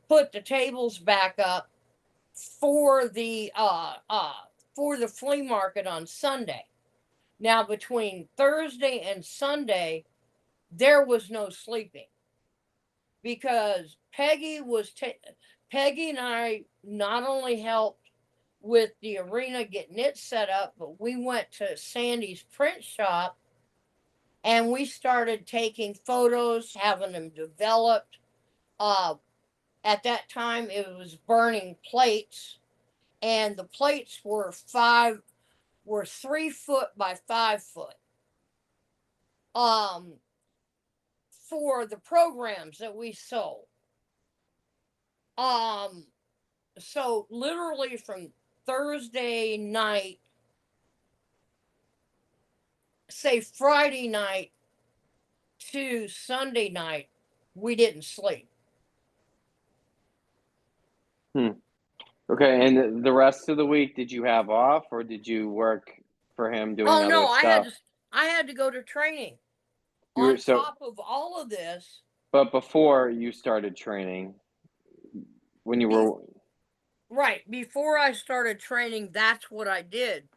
[SPEAKER 3] put the tables back up for the flea market on Sunday. Now, between Thursday and Sunday, there was no sleeping because Peggy and I not only helped with the arena getting it set up, but we went to Sandy's print shop and we started taking photos, having them developed. At that time, it was burning plates, and the plates were 3 foot by 5 foot. For the programs that we sold. So literally from Thursday night, say Friday night to Sunday night, we didn't sleep.
[SPEAKER 2] Okay, and the rest of the week, did you have off, or did you work for him doing other
[SPEAKER 3] no,
[SPEAKER 2] stuff?
[SPEAKER 3] I had to go to training.
[SPEAKER 2] On
[SPEAKER 3] So, top of all of this.
[SPEAKER 2] But before you started training, when you were
[SPEAKER 3] right before I started training, that's what I did.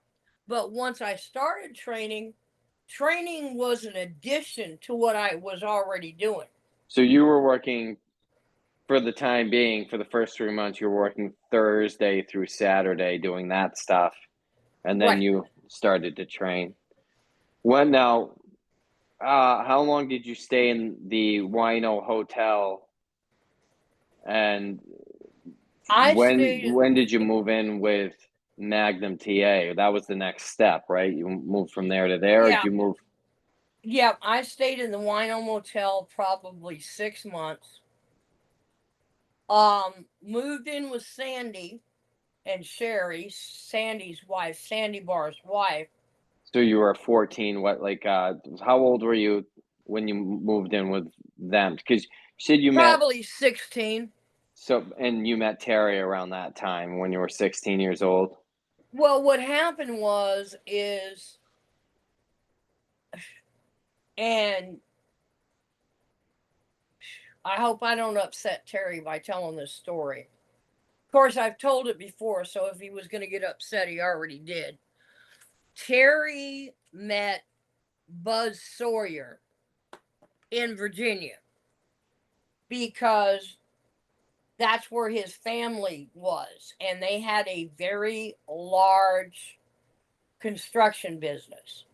[SPEAKER 3] But once I started training was an addition to what I was already doing.
[SPEAKER 2] So you were working for the time being, for the first 3 months, you were working Thursday through Saturday doing that stuff. And then you started to train. When now, how long did you stay in the Wino Hotel? And when did you move in with Magnum TA? That was the next step, right? You moved from there to there.
[SPEAKER 3] Yeah.
[SPEAKER 2] Or did you move?
[SPEAKER 3] Yeah, I stayed in the Wino Motel probably 6 months. Moved in with Sandy and Sherry, Sandy's wife, Sandy Barr's wife.
[SPEAKER 2] So you were 14. What, like, how old were you when you moved in with them? Because you said you
[SPEAKER 3] probably 16.
[SPEAKER 2] So, and you met Terry around that time when you were 16 years old?
[SPEAKER 3] Well, what happened is, and I hope I don't upset Terry by telling this story. Of course, I've told it before, so if he was going to get upset, he already did. Terry met Buzz Sawyer in Virginia because that's where his family was, and they had a very large construction business.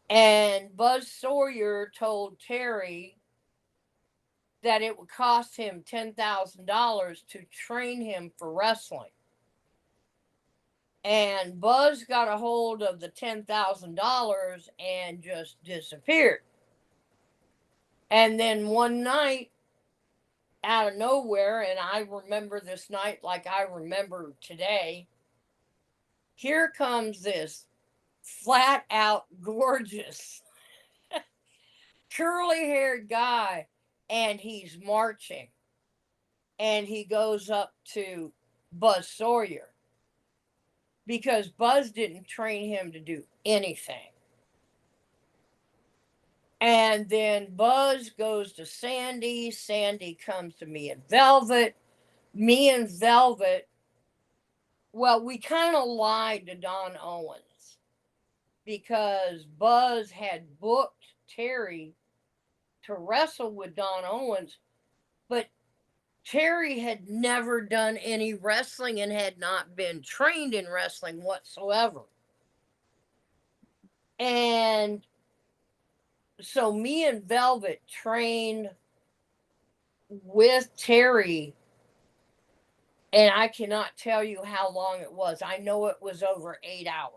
[SPEAKER 3] And Buzz Sawyer told Terry that it would cost him $10,000 to train him for wrestling. And Buzz got a hold of the $10,000 and just disappeared. And then one night, out of nowhere, and I remember this night like I remember today, here comes this flat out gorgeous curly haired guy, and he's marching, and he goes up to Buzz Sawyer, because Buzz didn't train him to do anything. And then Buzz goes to Sandy. Sandy comes to me and Velvet. Me and Velvet, well, we kind of lied to Don Owens because Buzz had booked Terry to wrestle with Don Owens, but Terry had never done any wrestling and had not been trained in wrestling whatsoever. And so me and Velvet trained with Terry, and I cannot tell you how long it was. I know it was over 8 hours.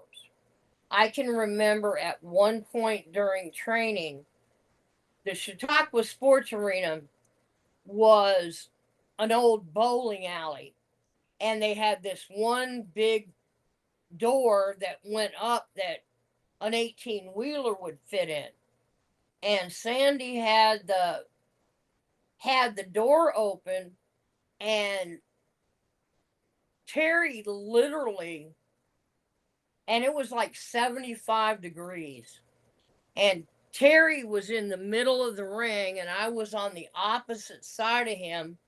[SPEAKER 3] I can remember at one point during training, the Chautauqua Sports Arena was an old bowling alley, and they had this one big door that went up that an 18-wheeler would fit in. And Sandy had the door open, and Terry literally, and it was like 75 degrees, and Terry was in the middle of the ring, and I was on the opposite side of him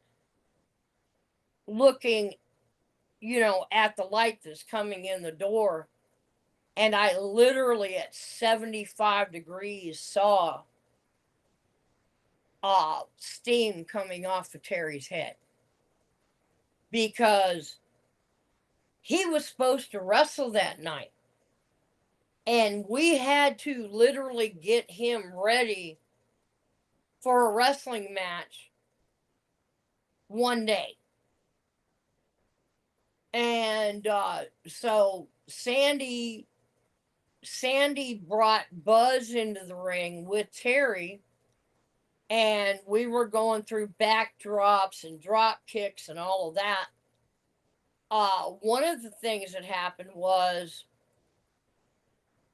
[SPEAKER 3] looking, at the light that's coming in the door. And I literally at 75 degrees saw steam coming off of Terry's head, because he was supposed to wrestle that night. And we had to literally get him ready for a wrestling match one day. And so Sandy brought Buzz into the ring with Terry, and we were going through backdrops and drop kicks and all of that. One of the things that happened was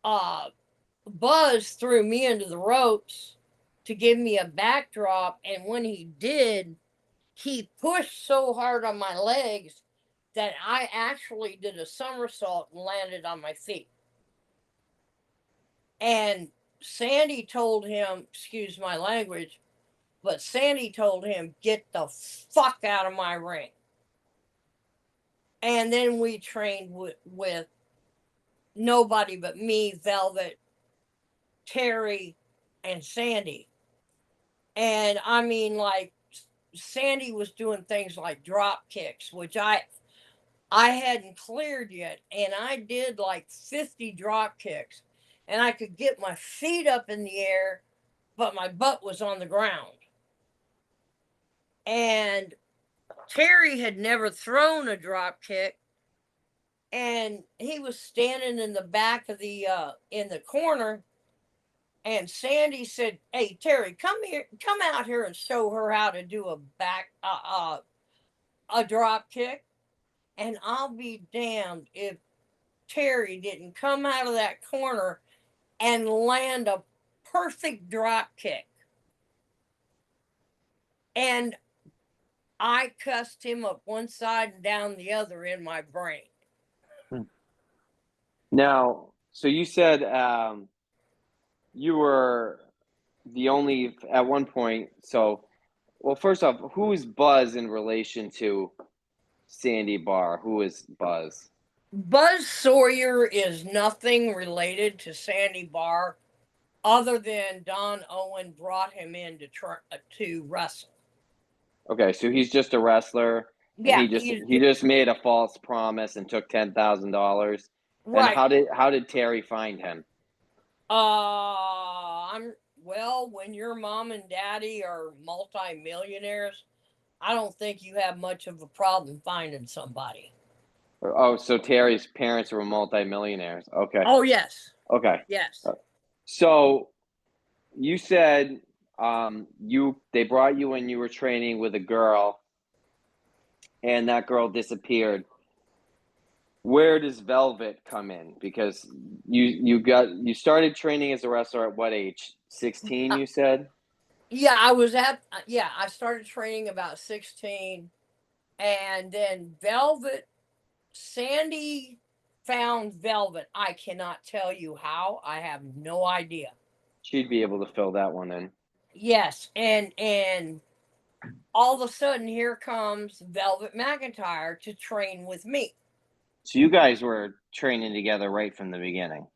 [SPEAKER 3] Buzz threw me into the ropes to give me a backdrop, and when he did, he pushed so hard on my legs that I actually did a somersault and landed on my feet. And Sandy told him, excuse my language, but Sandy told him, get the fuck out of my ring. And then we trained with nobody but me, Velvet, Terry, and Sandy. And I mean, like, Sandy was doing things like drop kicks, which I hadn't cleared yet. And I did like 50 drop kicks. And I could get my feet up in the air, but my butt was on the ground. And Terry had never thrown a drop kick, and he was standing in the back of the in the corner, and Sandy said, "Hey Terry, come out here and show her how to do a drop kick." And I'll be damned if Terry didn't come out of that corner and land a perfect drop kick. And I cussed him up one side and down the other in my brain.
[SPEAKER 2] Now, so you said you were the only at one point. So, well, first off, who is Buzz in relation to Sandy Barr? Who is Buzz?
[SPEAKER 3] Buzz Sawyer is nothing related to Sandy Barr, other than Don Owen brought him in to wrestle.
[SPEAKER 2] Okay, so he's just a wrestler.
[SPEAKER 3] Yeah,
[SPEAKER 2] he just made a false promise and took $10,000.
[SPEAKER 3] right.
[SPEAKER 2] And how did Terry find him?
[SPEAKER 3] When your mom and daddy are multi-millionaires, I don't think you have much of a problem finding somebody.
[SPEAKER 2] Oh, so Terry's parents were multi-millionaires. Okay.
[SPEAKER 3] Oh, yes.
[SPEAKER 2] Okay.
[SPEAKER 3] Yes.
[SPEAKER 2] So you said they brought you when you were training with a girl, and that girl disappeared. Where does Velvet come in? Because you started training as a wrestler at what age? 16, you said?
[SPEAKER 3] Yeah, I started training about 16. And then Sandy found Velvet. I cannot tell you how. I have no idea.
[SPEAKER 2] She'd be able to fill that one in.
[SPEAKER 3] Yes, and all of a sudden here comes Velvet McIntyre to train with me.
[SPEAKER 2] So you guys were training together right from the beginning.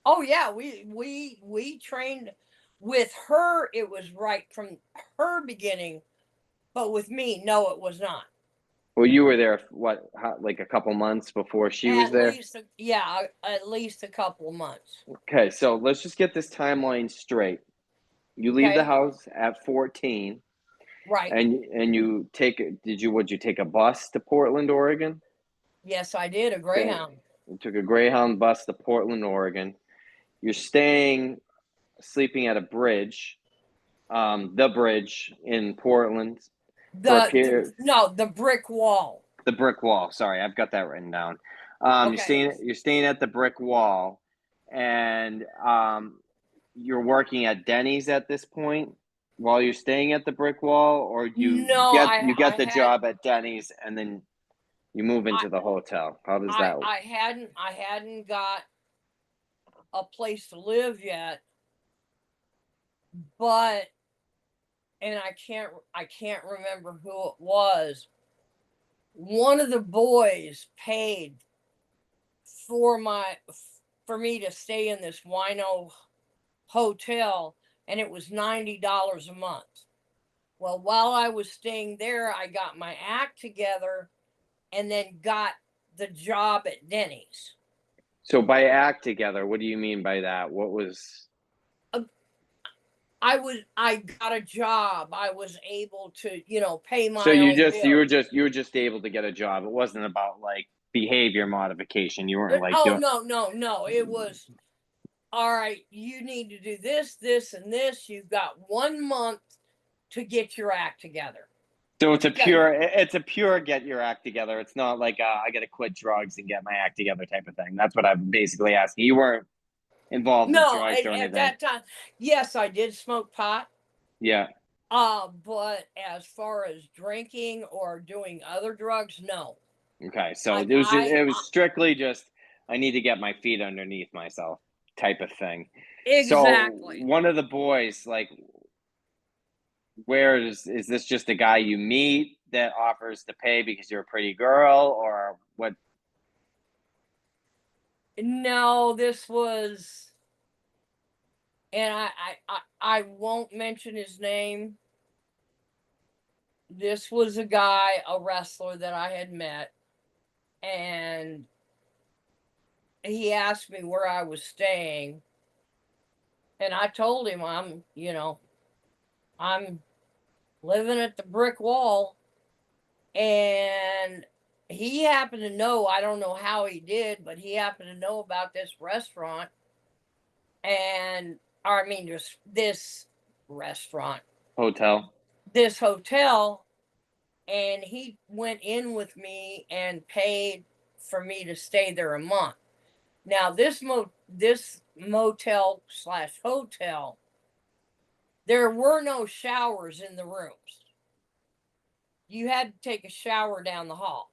[SPEAKER 3] Oh yeah, we trained with her. It was right from her beginning, but with me, no, it was not.
[SPEAKER 2] Well, you were there, like a couple months before she was
[SPEAKER 3] At
[SPEAKER 2] there?
[SPEAKER 3] least, at least a couple of months.
[SPEAKER 2] Okay, so let's just get this timeline straight. You leave the
[SPEAKER 3] Okay,
[SPEAKER 2] house at 14,
[SPEAKER 3] right.
[SPEAKER 2] and you would you take a bus to Portland, Oregon?
[SPEAKER 3] Yes, I did a
[SPEAKER 2] Okay.
[SPEAKER 3] Greyhound.
[SPEAKER 2] You took a Greyhound bus to Portland, Oregon. You're sleeping at a bridge, the bridge in Portland for a period.
[SPEAKER 3] The brick wall.
[SPEAKER 2] The brick wall. Sorry, I've got that written down.
[SPEAKER 3] Okay.
[SPEAKER 2] You're staying at the brick wall, and you're working at Denny's at this point while you're staying at the brick wall, or
[SPEAKER 3] No,
[SPEAKER 2] you get the job at Denny's and then you move
[SPEAKER 3] I
[SPEAKER 2] into the hotel. How does that?
[SPEAKER 3] I hadn't got a place to live yet, but and I can't remember who it was. One of the boys paid for me to stay in this wino hotel, and it was $90 a month. Well, while I was staying there, I got my act together and then got the job at Denny's.
[SPEAKER 2] So by act together, what do you mean by that? What was?
[SPEAKER 3] I got a job. I was able to, pay my
[SPEAKER 2] So
[SPEAKER 3] own bills.
[SPEAKER 2] you were just able to get a job. It wasn't about like behavior modification. You weren't like
[SPEAKER 3] Oh
[SPEAKER 2] doing.
[SPEAKER 3] no. It was all right, you need to do this, this, and this. You've got 1 month to get your act together.
[SPEAKER 2] So it's a pure get your act together. It's not like I got to quit drugs and get my act together type of thing. That's what I'm basically asking. You weren't involved in
[SPEAKER 3] No,
[SPEAKER 2] drugs or anything.
[SPEAKER 3] at that time, yes, I did smoke pot.
[SPEAKER 2] Yeah.
[SPEAKER 3] But as far as drinking or doing other drugs, no.
[SPEAKER 2] Okay. So
[SPEAKER 3] Like
[SPEAKER 2] it was strictly just I need to get my feet underneath myself type of thing.
[SPEAKER 3] Exactly.
[SPEAKER 2] So one of the boys, like, where is this just a guy you meet that offers to pay because you're a pretty girl, or what?
[SPEAKER 3] No, this was, and I won't mention his name. This was a guy, a wrestler that I had met, and he asked me where I was staying, and I told him I'm living at the brick wall, and he happened to know, I don't know how he did, but he happened to know about this restaurant, and I mean this restaurant,
[SPEAKER 2] Hotel.
[SPEAKER 3] this hotel, and he went in with me and paid for me to stay there a month. Now this motel slash hotel, there were no showers in the rooms. You had to take a shower down the hall.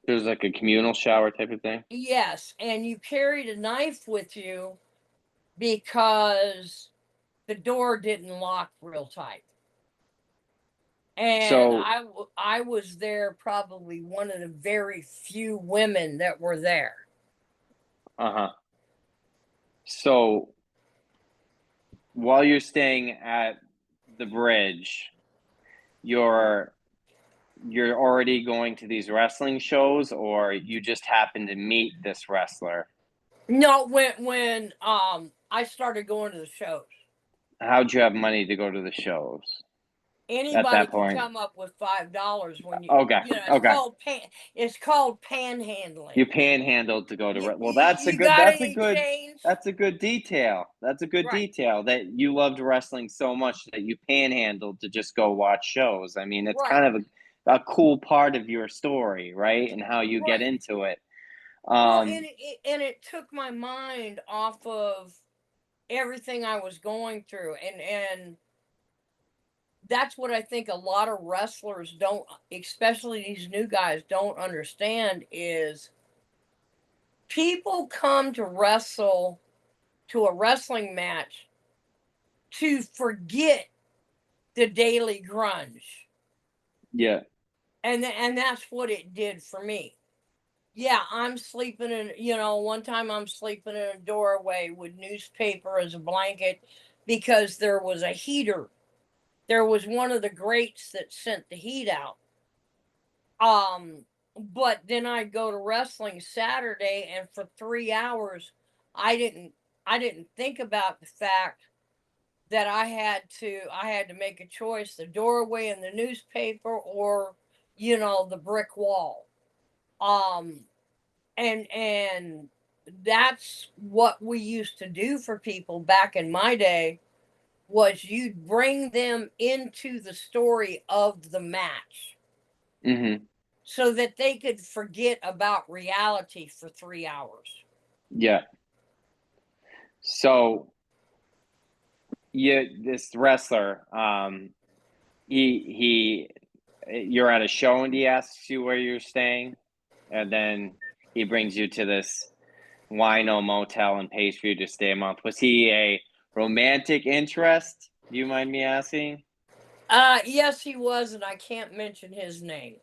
[SPEAKER 2] There's like a communal shower type of thing.
[SPEAKER 3] Yes, and you carried a knife with you because the door didn't lock real tight. And
[SPEAKER 2] So
[SPEAKER 3] I was there, probably one of the very few women that were there.
[SPEAKER 2] So while you're staying at the bridge, you're already going to these wrestling shows, or you just happen to meet this wrestler?
[SPEAKER 3] No, when I started going to the shows.
[SPEAKER 2] How'd you have money to go to the shows?
[SPEAKER 3] Anybody can
[SPEAKER 2] point?
[SPEAKER 3] come up with $5 when you.
[SPEAKER 2] Okay,
[SPEAKER 3] it's called panhandling.
[SPEAKER 2] You panhandled to go to.
[SPEAKER 3] Well,
[SPEAKER 2] that's a good
[SPEAKER 3] change?
[SPEAKER 2] That's a good detail. That's a good detail that you loved wrestling so much that you panhandled to just go watch shows. I mean, it's kind of a cool part of your story, right? And how you get into it.
[SPEAKER 3] Well, and it took my mind off of everything I was going through, and that's what I think a lot of wrestlers don't, especially these new guys, don't understand is people come to wrestle to a wrestling match to forget the daily grunge.
[SPEAKER 2] Yeah.
[SPEAKER 3] And that's what it did for me. Yeah, I'm sleeping in, one time I'm sleeping in a doorway with newspaper as a blanket because there was a heater. There was one of the grates that sent the heat out. But then I'd go to wrestling Saturday, and for 3 hours, I didn't think about the fact that I had to make a choice: the doorway and the newspaper, or the brick wall. Um, and that's what we used to do for people back in my day, was you'd bring them into the story of the match
[SPEAKER 2] Mm-hmm.
[SPEAKER 3] so that they could forget about reality for 3 hours.
[SPEAKER 2] Yeah. So this wrestler, you're at a show and he asks you where you're staying, and then he brings you to this Wino motel and pays for you to stay a month. Was he a romantic interest? Do you mind me asking?
[SPEAKER 3] Yes, he was, and I can't mention his name.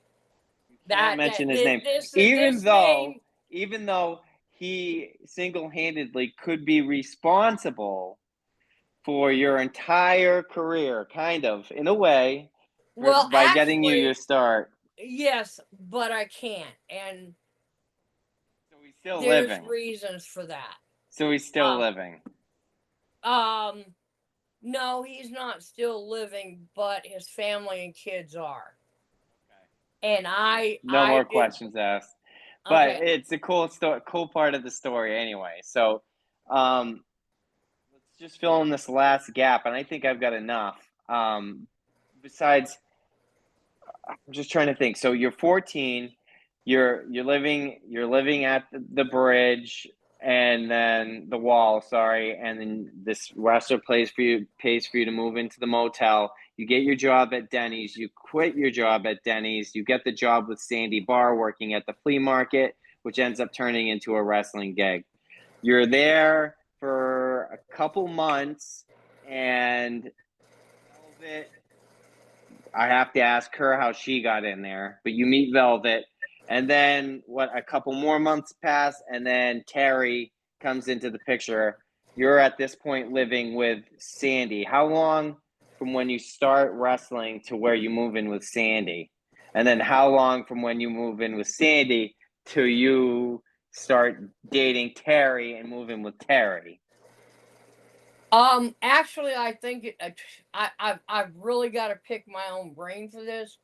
[SPEAKER 2] Can't mention his name,
[SPEAKER 3] This
[SPEAKER 2] even though
[SPEAKER 3] name,
[SPEAKER 2] even though he single-handedly could be responsible for your entire career, kind of, in a way,
[SPEAKER 3] well,
[SPEAKER 2] by getting you your
[SPEAKER 3] actually,
[SPEAKER 2] start.
[SPEAKER 3] yes, but I can't, and
[SPEAKER 2] So he's still
[SPEAKER 3] there's
[SPEAKER 2] living.
[SPEAKER 3] reasons for that.
[SPEAKER 2] So he's still
[SPEAKER 3] Um,
[SPEAKER 2] living.
[SPEAKER 3] Um, no, he's not still living, but his family and kids are. And
[SPEAKER 2] No
[SPEAKER 3] I
[SPEAKER 2] more
[SPEAKER 3] did.
[SPEAKER 2] questions asked. But
[SPEAKER 3] Okay.
[SPEAKER 2] it's a cool story, cool part of the story anyway. So, let's just fill in this last gap, and I think I've got enough. Besides, I'm just trying to think. So you're 14, you're living at the bridge, and then the wall, sorry, and then this wrestler pays for you to move into the motel. You get your job at Denny's, you quit your job at Denny's, you get the job with Sandy Barr working at the flea market, which ends up turning into a wrestling gig. You're there for a couple months, and Velvet, I have to ask her how she got in there. But you meet Velvet, and then a couple more months pass, and then Terry comes into the picture. You're at this point living with Sandy. How long from when you start wrestling to where you move in with Sandy? And then how long from when you move in with Sandy till you start dating Terry and move in with Terry?
[SPEAKER 3] Actually, I think I've really got to pick my own brain for this,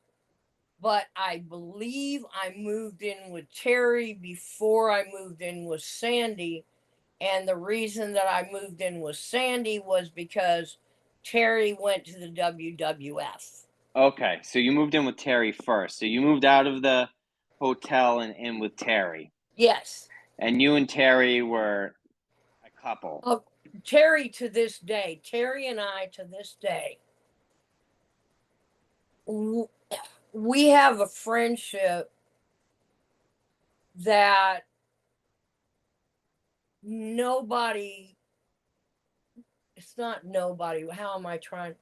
[SPEAKER 3] but I believe I moved in with Terry before I moved in with Sandy, and the reason that I moved in with Sandy was because Terry went to the WWF.
[SPEAKER 2] Okay, so you moved in with Terry first. So you moved out of the hotel and in with Terry.
[SPEAKER 3] Yes.
[SPEAKER 2] And you and Terry were a couple.
[SPEAKER 3] Oh, Terry to this day, Terry and I to this day, we have a friendship that nobody, it's not nobody, how am I trying?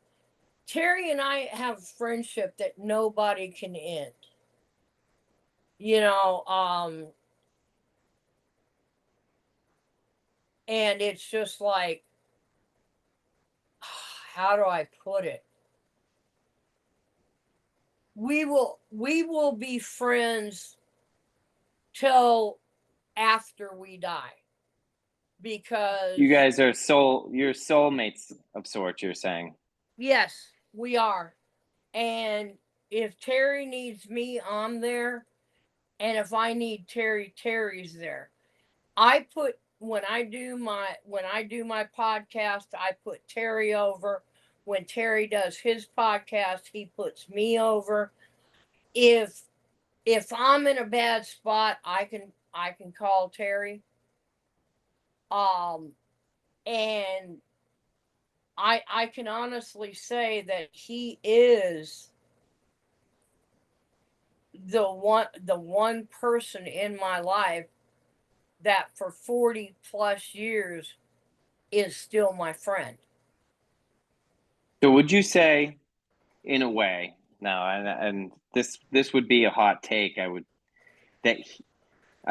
[SPEAKER 3] Terry and I have a friendship that nobody can end. You know, and it's just like, how do I put it? We will be friends till after we die, because
[SPEAKER 2] You guys are you're soulmates of sorts, you're saying.
[SPEAKER 3] yes, we are. And if Terry needs me, I'm there. And if I need Terry, Terry's there. I put when I do my podcast, I put Terry over. When Terry does his podcast, he puts me over. If I'm in a bad spot, I can call Terry. Um and I can honestly say that he is the one person in my life that for 40 plus years is still my friend.
[SPEAKER 2] So would you say, in a way, now, and this would be a hot take, I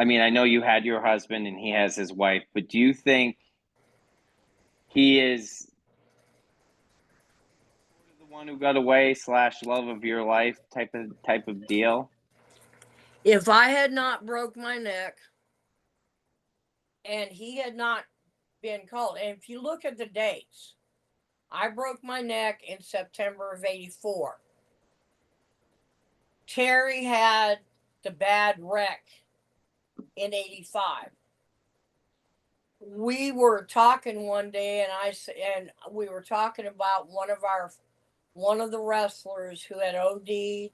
[SPEAKER 2] mean, I know you had your husband and he has his wife, but do you think he is sort of the one who got away / love of your life type of deal?
[SPEAKER 3] If I had not broke my neck and he had not been called, and if you look at the dates, I broke my neck in September of 84. Terry had the bad wreck in 85. We were talking one day and we were talking about one of the wrestlers who had OD'd.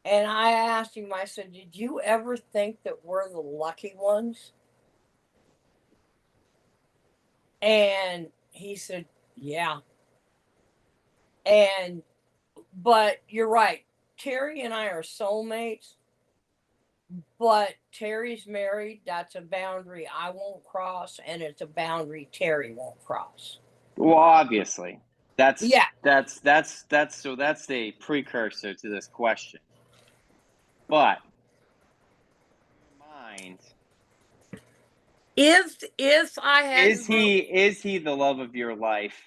[SPEAKER 3] And I asked him, I said, did you ever think that we're the lucky ones? And he said, yeah. But you're right. Terry and I are soulmates, but Terry's married. That's a boundary I won't cross, and it's a boundary Terry won't cross.
[SPEAKER 2] Well, obviously, that's
[SPEAKER 3] Yeah.
[SPEAKER 2] that's the precursor to this question. But mind,
[SPEAKER 3] If I had
[SPEAKER 2] is he the love of your life?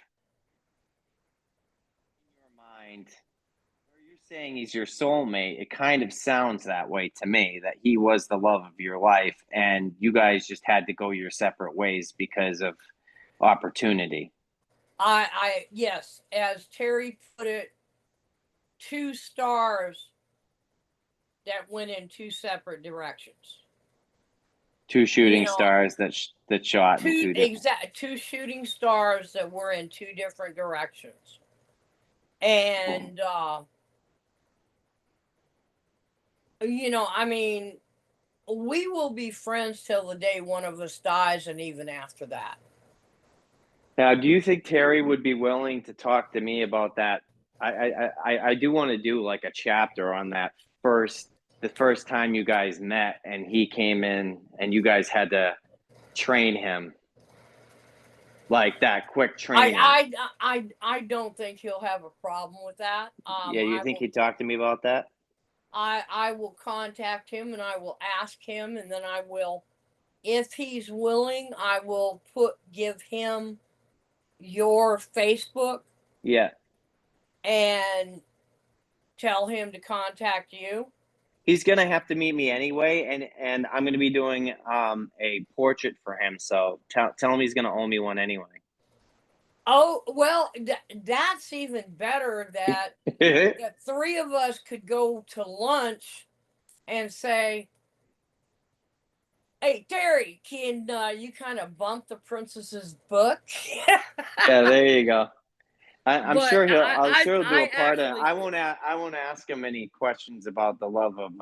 [SPEAKER 2] In your mind, or you're saying he's your soulmate, it kind of sounds that way to me, that he was the love of your life and you guys just had to go your separate ways because of opportunity.
[SPEAKER 3] yes, as Terry put it, 2 stars that went in 2 separate directions.
[SPEAKER 2] 2 shooting stars that shot in
[SPEAKER 3] 2 shooting stars that were in 2 different directions. And I mean, we will be friends till the day one of us dies, and even after that.
[SPEAKER 2] Now, do you think Terry would be willing to talk to me about that? I do want to do like a chapter on that the first time you guys met and he came in and you guys had to train him, like that quick training.
[SPEAKER 3] I don't think he'll have a problem with that.
[SPEAKER 2] Yeah, you think he'd talk to me about that?
[SPEAKER 3] I will contact him and I will ask him, and then I will, if he's willing, I will give him your Facebook.
[SPEAKER 2] Yeah.
[SPEAKER 3] And tell him to contact you.
[SPEAKER 2] He's gonna have to meet me anyway, and I'm gonna be doing a portrait for him. So tell him he's gonna owe me one anyway.
[SPEAKER 3] Oh well, that's even better. That the 3 of us could go to lunch and say, "Hey Terry, can you kind of bump the princess's book?"
[SPEAKER 2] Yeah, there you go. I'm sure he'll. I'm sure he'll do a part of. I won't ask him any questions about the love of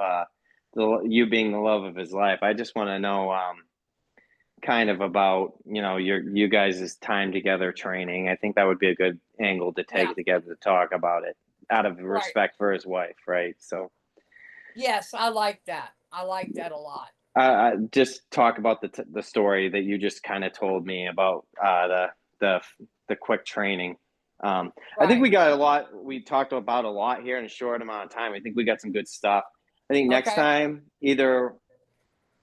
[SPEAKER 2] you being the love of his life. I just want to know kind of about you guys' time together training. I think that would be a good angle to take together to talk about it out of respect for his wife, right? So.
[SPEAKER 3] Yes, I like that. I like that a lot.
[SPEAKER 2] Just talk about the story that you just kind of told me about the quick training. I think we got a lot. We talked about a lot here in a short amount of time. I think we got some good stuff. I think next time either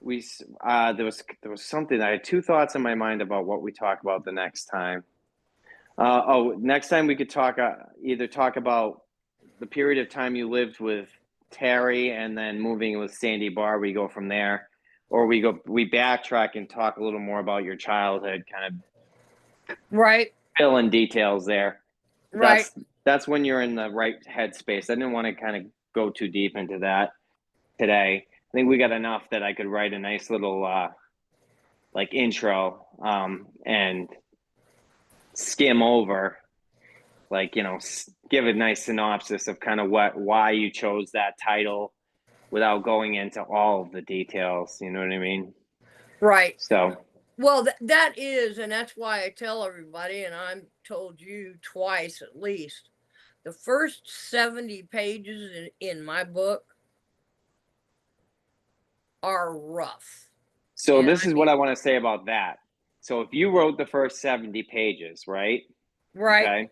[SPEAKER 2] there was something. I had 2 thoughts in my mind about what we talk about the next time. Next time we could either talk about the period of time you lived with Terry and then moving with Sandy Bar. We go from there, or we backtrack and talk a little more about your childhood, kind of fill in details there.
[SPEAKER 3] Right.
[SPEAKER 2] That's when you're in the right headspace. I didn't want to kind of go too deep into that today. I think we got enough that I could write a nice little like intro and skim over, like, give a nice synopsis of kind of why you chose that title without going into all of the details. You know what I mean?
[SPEAKER 3] Right.
[SPEAKER 2] So
[SPEAKER 3] Well, that is, and that's why I tell everybody, and I'm told you twice at least, the first 70 pages in my book are rough.
[SPEAKER 2] So
[SPEAKER 3] And
[SPEAKER 2] this
[SPEAKER 3] I
[SPEAKER 2] is what
[SPEAKER 3] mean,
[SPEAKER 2] I want to say about that. So if you wrote the first 70 pages, right?
[SPEAKER 3] right,
[SPEAKER 2] Okay.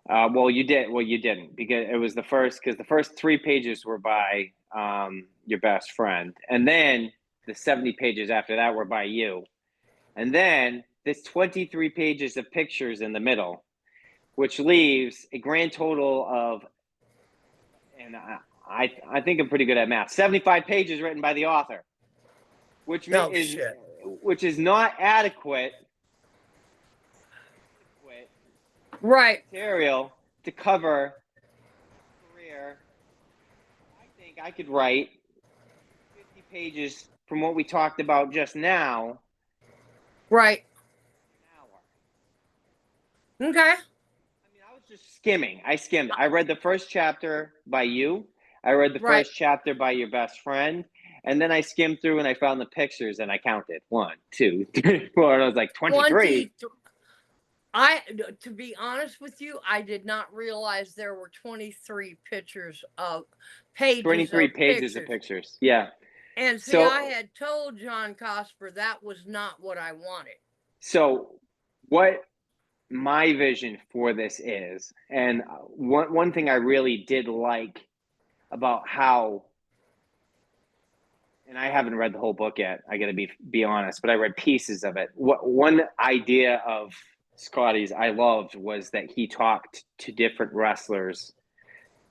[SPEAKER 2] Well, you did. Well, you didn't because it was the first. Because the first 3 pages were by your best friend, and then the 70 pages after that were by you, and then there's 23 pages of pictures in the middle, which leaves a grand total of, and I think I'm pretty good at math. 75 pages written by the author, which
[SPEAKER 3] no
[SPEAKER 2] is
[SPEAKER 3] shit.
[SPEAKER 2] which is not adequate
[SPEAKER 3] Right.
[SPEAKER 2] material to cover career. I think I could write 50 pages from what we talked about just now.
[SPEAKER 3] Right.
[SPEAKER 2] An hour.
[SPEAKER 3] Okay.
[SPEAKER 2] I mean, I was just skimming. I skimmed. I read the first chapter by you. I read the
[SPEAKER 3] Right.
[SPEAKER 2] first chapter by your best friend. And then I skimmed through and I found the pictures and I counted 1, 2, 3, 4. And I was like, 23.
[SPEAKER 3] To be honest with you, I did not realize there were 23 pictures of pages
[SPEAKER 2] 23
[SPEAKER 3] of
[SPEAKER 2] pages of pictures. Yeah.
[SPEAKER 3] And see,
[SPEAKER 2] So,
[SPEAKER 3] I had told John Cosper that was not what I wanted.
[SPEAKER 2] so what my vision for this is, and one thing I really did like about how, and I haven't read the whole book yet, I got to be honest, but I read pieces of it. One idea of Scotty's I loved was that he talked to different wrestlers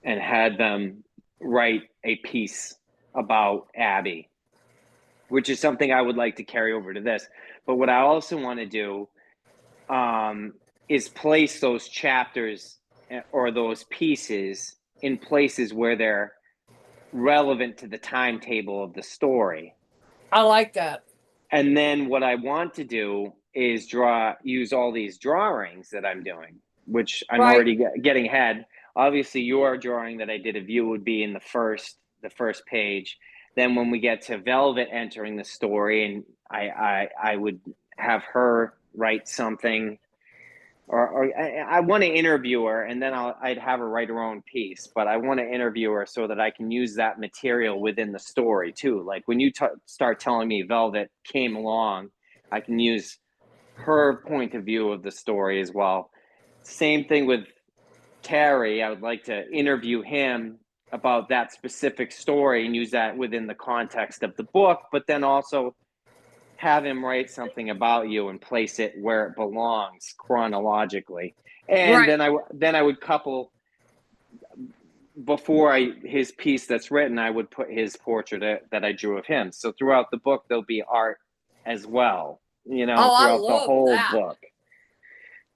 [SPEAKER 2] and had them write a piece about Abby, which is something I would like to carry over to this. But what I also want to do is place those chapters or those pieces in places where they're relevant to the timetable of the story.
[SPEAKER 3] I like that.
[SPEAKER 2] And then what I want to do is use all these drawings that I'm doing, which I'm already getting ahead. Obviously, your drawing that I did of you would be in the first page. Then when we get to Velvet entering the story, and I would have her write something, or I want to interview her, and then I'd have her write her own piece. But I want to interview her so that I can use that material within the story too. Like when you start telling me Velvet came along, I can use her point of view of the story as well. Same thing with Terry. I would like to interview him about that specific story and use that within the context of the book, but then also have him write something about you and place it where it belongs chronologically. And then I would couple, before his piece that's written, I would put his portrait that I drew of him. So throughout the book, there'll be art as well, throughout the whole book.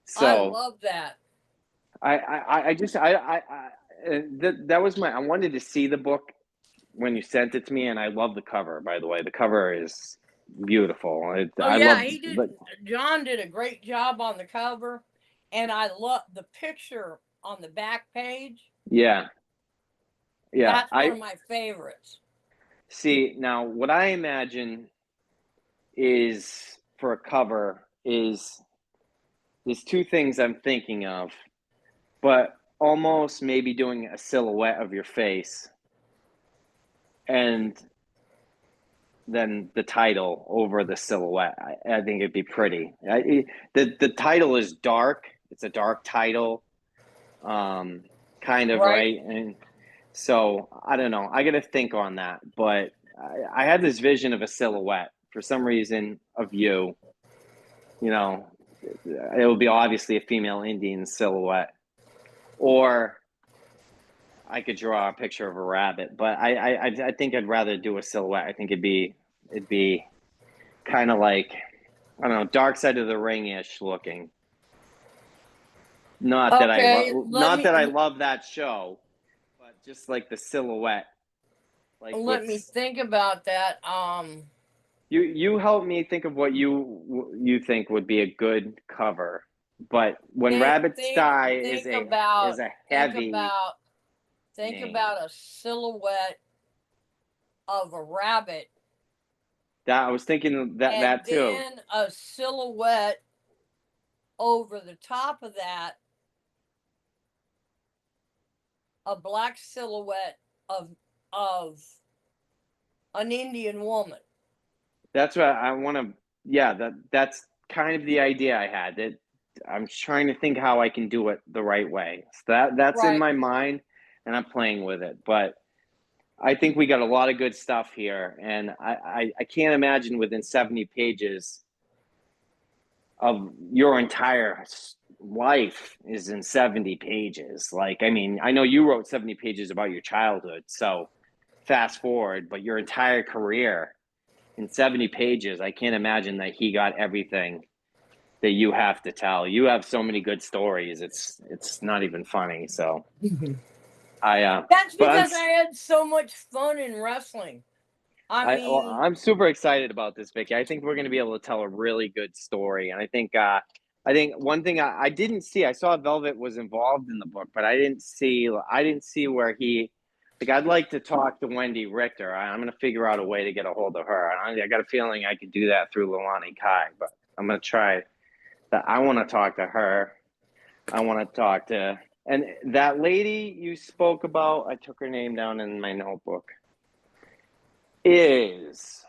[SPEAKER 2] So
[SPEAKER 3] I love that.
[SPEAKER 2] That was I wanted to see the book when you sent it to me, and I love the cover, by the way. The cover is beautiful.
[SPEAKER 3] He did. John did a great job on the cover, and I love the picture on the back page.
[SPEAKER 2] Yeah.
[SPEAKER 3] That's one of my favorites.
[SPEAKER 2] See, now what I imagine is for a cover is there's 2 things I'm thinking of, but almost maybe doing a silhouette of your face, and then the title over the silhouette. I think it'd be pretty. The title is dark. It's a dark title, kind of, right? And so I don't know. I got to think on that. But I had this vision of a silhouette for some reason of you. It will be obviously a female Indian silhouette, or I could draw a picture of a rabbit, but I think I'd rather do a silhouette. I think it'd be kind of like, I don't know, Dark Side of the Ring-ish looking. Not that I love that show, but just like the silhouette. Like,
[SPEAKER 3] let me think about that.
[SPEAKER 2] You help me think of what you think would be a good cover. But when Rabbits Die is a heavy.
[SPEAKER 3] Think about a silhouette of a rabbit
[SPEAKER 2] I was thinking that
[SPEAKER 3] and
[SPEAKER 2] that too.
[SPEAKER 3] then a silhouette over the top of that, a black silhouette of an Indian woman.
[SPEAKER 2] That's what I want to. Yeah, that's kind of the idea I had. That I'm trying to think how I can do it the right way. So that's in
[SPEAKER 3] Right.
[SPEAKER 2] my mind, and I'm playing with it. But I think we got a lot of good stuff here, and I can't imagine within 70 pages of your entire life is in 70 pages. Like, I mean, I know you wrote 70 pages about your childhood, so fast forward, but your entire career in 70 pages, I can't imagine that he got everything that you have to tell. You have so many good stories. It's not even funny. So
[SPEAKER 3] That's
[SPEAKER 2] but
[SPEAKER 3] because I had so much fun in wrestling. I mean,
[SPEAKER 2] I'm super excited about this, Vicky. I think we're going to be able to tell a really good story, and I think one thing I didn't see. I saw Velvet was involved in the book, but I didn't see where he. Like, I'd like to talk to Wendy Richter. I'm going to figure out a way to get a hold of her. I got a feeling I could do that through Leilani Kai, but I'm going to try. That I want to talk to her. I want to talk to and that lady you spoke about. I took her name down in my notebook. Is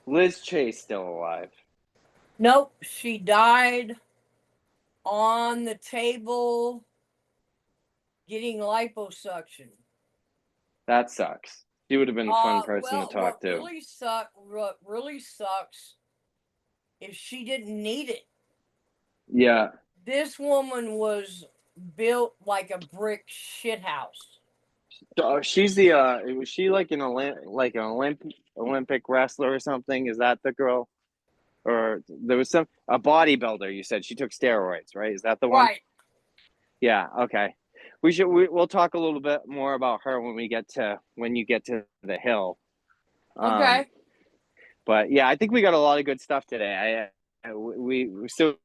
[SPEAKER 2] Liz Chase still alive?
[SPEAKER 3] nope, she died on the table getting liposuction.
[SPEAKER 2] That sucks. She would have been a fun person
[SPEAKER 3] Well,
[SPEAKER 2] to talk to.
[SPEAKER 3] what really sucks is she didn't need it.
[SPEAKER 2] Yeah.
[SPEAKER 3] This woman was built like a brick shithouse.
[SPEAKER 2] She's was she like an Olympic wrestler or something? Is that the girl? Or there was a bodybuilder, you said she took steroids, right? Is that the one?
[SPEAKER 3] Right.
[SPEAKER 2] Yeah, okay. We'll talk a little bit more about her when you get to the hill.
[SPEAKER 3] Okay.
[SPEAKER 2] But yeah, I think we got a lot of good stuff today. We still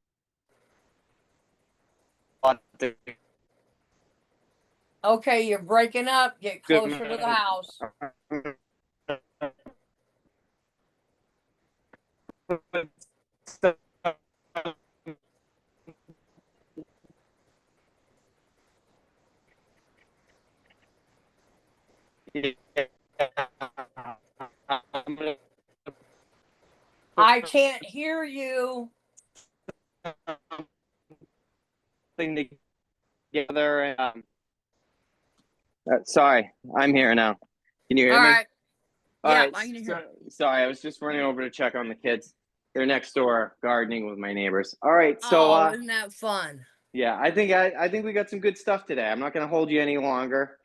[SPEAKER 3] Okay, you're breaking up. Get closer to the house. I can't hear you.
[SPEAKER 2] Thing together. Sorry, I'm here now. Can you hear
[SPEAKER 3] All
[SPEAKER 2] me?
[SPEAKER 3] right.
[SPEAKER 2] All
[SPEAKER 3] Yeah,
[SPEAKER 2] right.
[SPEAKER 3] I can hear.
[SPEAKER 2] Sorry, I was just running over to check on the kids. They're next door gardening with my neighbors. All right, so
[SPEAKER 3] Oh, isn't that fun?
[SPEAKER 2] yeah, I think we got some good stuff today. I'm not going to hold you any longer.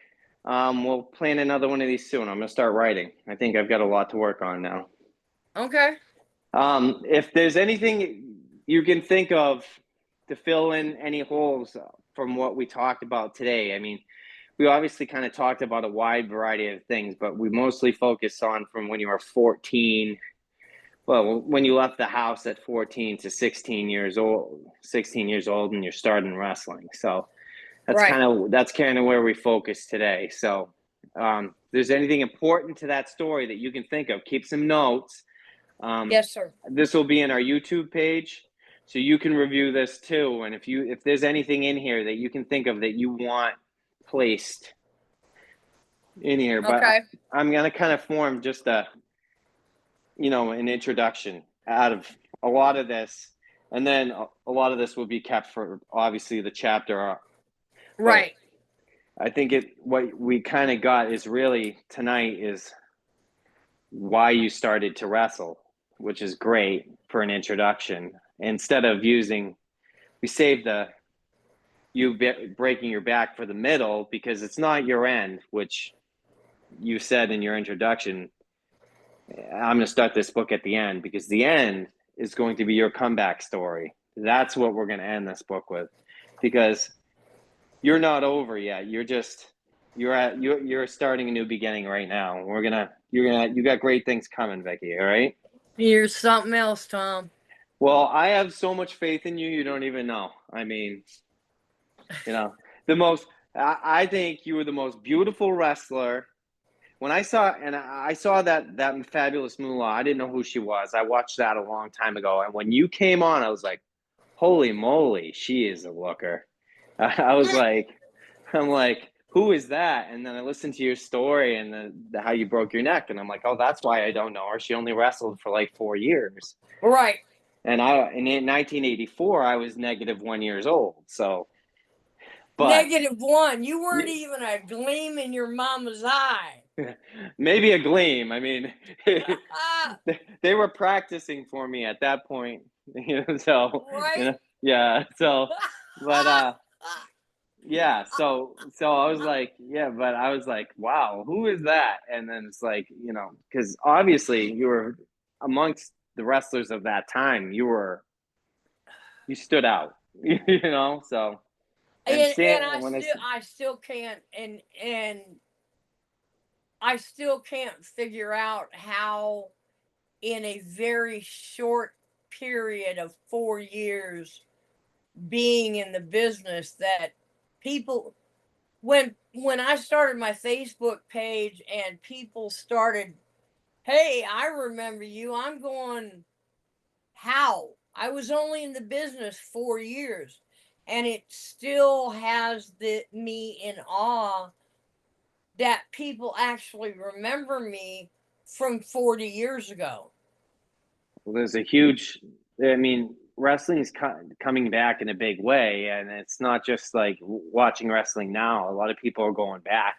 [SPEAKER 2] We'll plan another one of these soon. I'm going to start writing. I think I've got a lot to work on now.
[SPEAKER 3] Okay.
[SPEAKER 2] If there's anything you can think of to fill in any holes from what we talked about today, I mean, we obviously kind of talked about a wide variety of things, but we mostly focused on from when you were 14. Well, when you left the house at 14 to 16 years old, and you're starting wrestling. So that's kind of where we focus today. So if there's anything important to that story that you can think of, keep some notes.
[SPEAKER 3] Yes, sir.
[SPEAKER 2] This will be in our YouTube page, so you can review this too. And if there's anything in here that you can think of that you want placed in here, but
[SPEAKER 3] Okay.
[SPEAKER 2] I'm gonna kind of form just an introduction out of a lot of this, and then a lot of this will be kept for obviously the chapter.
[SPEAKER 3] Right.
[SPEAKER 2] I think what we kind of got is really tonight is why you started to wrestle, which is great for an introduction. Instead of we saved you breaking your back for the middle because it's not your end, which you said in your introduction. I'm going to start this book at the end because the end is going to be your comeback story. That's what we're going to end this book with, because you're not over yet. You're starting a new beginning right now. You got great things coming, Vicky. All right.
[SPEAKER 3] You're something else, Tom.
[SPEAKER 2] Well, I have so much faith in you. You don't even know. I mean, I think you were the most beautiful wrestler. when I saw that Fabulous Moolah, I didn't know who she was. I watched that a long time ago, and when you came on, I was like, "Holy moly, she is a looker." I was like, I'm like, who is that? And then I listened to your story and how you broke your neck, and I'm like, oh, that's why I don't know her. She only wrestled for like 4 years.
[SPEAKER 3] Right.
[SPEAKER 2] And in 1984, I was -1 years old. So, but
[SPEAKER 3] -1. You weren't even a gleam in your mama's eye.
[SPEAKER 2] maybe a gleam. I mean, they were practicing for me at that point, so
[SPEAKER 3] Right.
[SPEAKER 2] yeah. So, but yeah, so I was like, yeah, but I was like, wow, who is that? And then it's like, because obviously you were amongst the wrestlers of that time. You stood out, So
[SPEAKER 3] and
[SPEAKER 2] when
[SPEAKER 3] I still can't and I still can't figure out how in a very short period of 4 years being in the business that people when I started my Facebook page and people started, "Hey, I remember you." I'm going, "How?" I was only in the business 4 years and it still has me in awe that people actually remember me from 40 years ago.
[SPEAKER 2] well, there's a huge, I mean, wrestling's coming back in a big way, and it's not just like watching wrestling now. A lot of people are going back.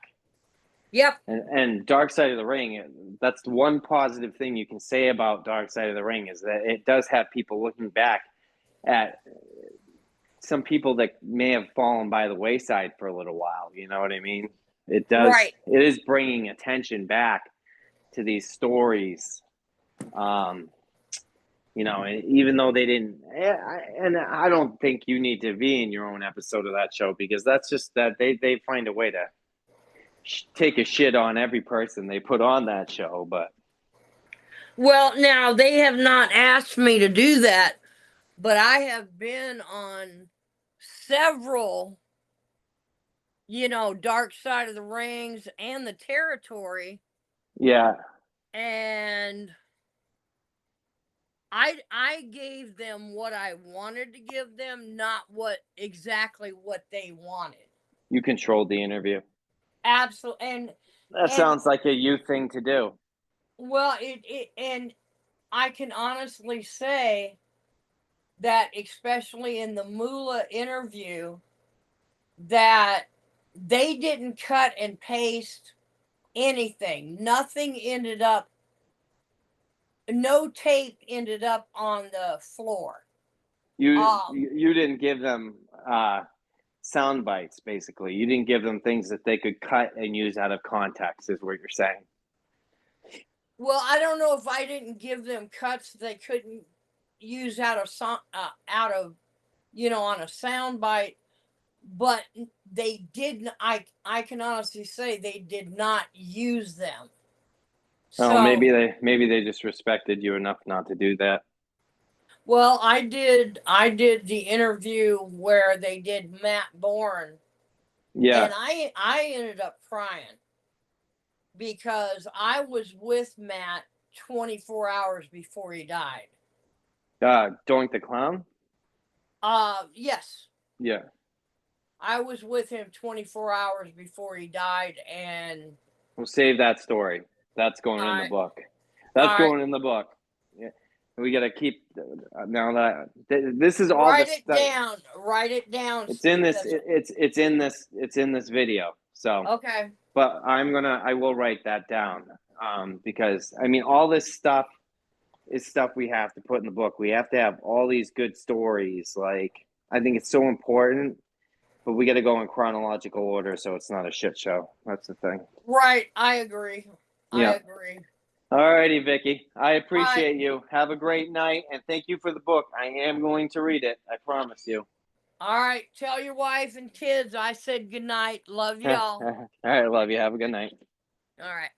[SPEAKER 3] Yep.
[SPEAKER 2] And Dark Side of the Ring, that's the one positive thing you can say about Dark Side of the Ring is that it does have people looking back at some people that may have fallen by the wayside for a little while. You know what I mean? It does.
[SPEAKER 3] Right.
[SPEAKER 2] It is bringing attention back to these stories. Even though they didn't, and I don't think you need to be in your own episode of that show because that's just that they find a way to take a shit on every person they put on that show. But
[SPEAKER 3] Well, now they have not asked me to do that, but I have been on several, Dark Side of the Rings and the Territory,
[SPEAKER 2] yeah,
[SPEAKER 3] and I gave them what I wanted to give them, not exactly what they wanted.
[SPEAKER 2] you controlled the interview.
[SPEAKER 3] Absolutely, and
[SPEAKER 2] That sounds like a you thing to do.
[SPEAKER 3] well, and I can honestly say that, especially in the Moolah interview, that they didn't cut and paste anything. No tape ended up on the floor.
[SPEAKER 2] You didn't give them sound bites, basically. You didn't give them things that they could cut and use out of context, is what you're saying.
[SPEAKER 3] Well, I don't know if I didn't give them cuts they couldn't use out of on a sound bite, but they didn't. I can honestly say they did not use them.
[SPEAKER 2] So maybe they just respected you enough not to do that.
[SPEAKER 3] Well, I did the interview where they did Matt Bourne.
[SPEAKER 2] Yeah.
[SPEAKER 3] And I ended up crying because I was with Matt 24 hours before he died.
[SPEAKER 2] Doink the Clown?
[SPEAKER 3] Yes.
[SPEAKER 2] Yeah.
[SPEAKER 3] I was with him 24 hours before he died, and
[SPEAKER 2] we'll save that story. That's going in the book. That's going in the book. Yeah. We got to keep now that this is all.
[SPEAKER 3] Write it down. Write it down.
[SPEAKER 2] It's in this. It's in this video. So
[SPEAKER 3] okay.
[SPEAKER 2] But I will write that down because I mean all this stuff is stuff we have to put in the book. We have to have all these good stories. Like I think it's so important, but we got to go in chronological order so it's not a shit show. That's the thing.
[SPEAKER 3] Right. I agree. Yeah. I agree.
[SPEAKER 2] All righty, Vicky. I appreciate you. Have a great night, and thank you for the book. I am going to read it. I promise you.
[SPEAKER 3] All right. Tell your wife and kids I said good night. Love y'all.
[SPEAKER 2] All right. Love you. Have a good night.
[SPEAKER 3] All right.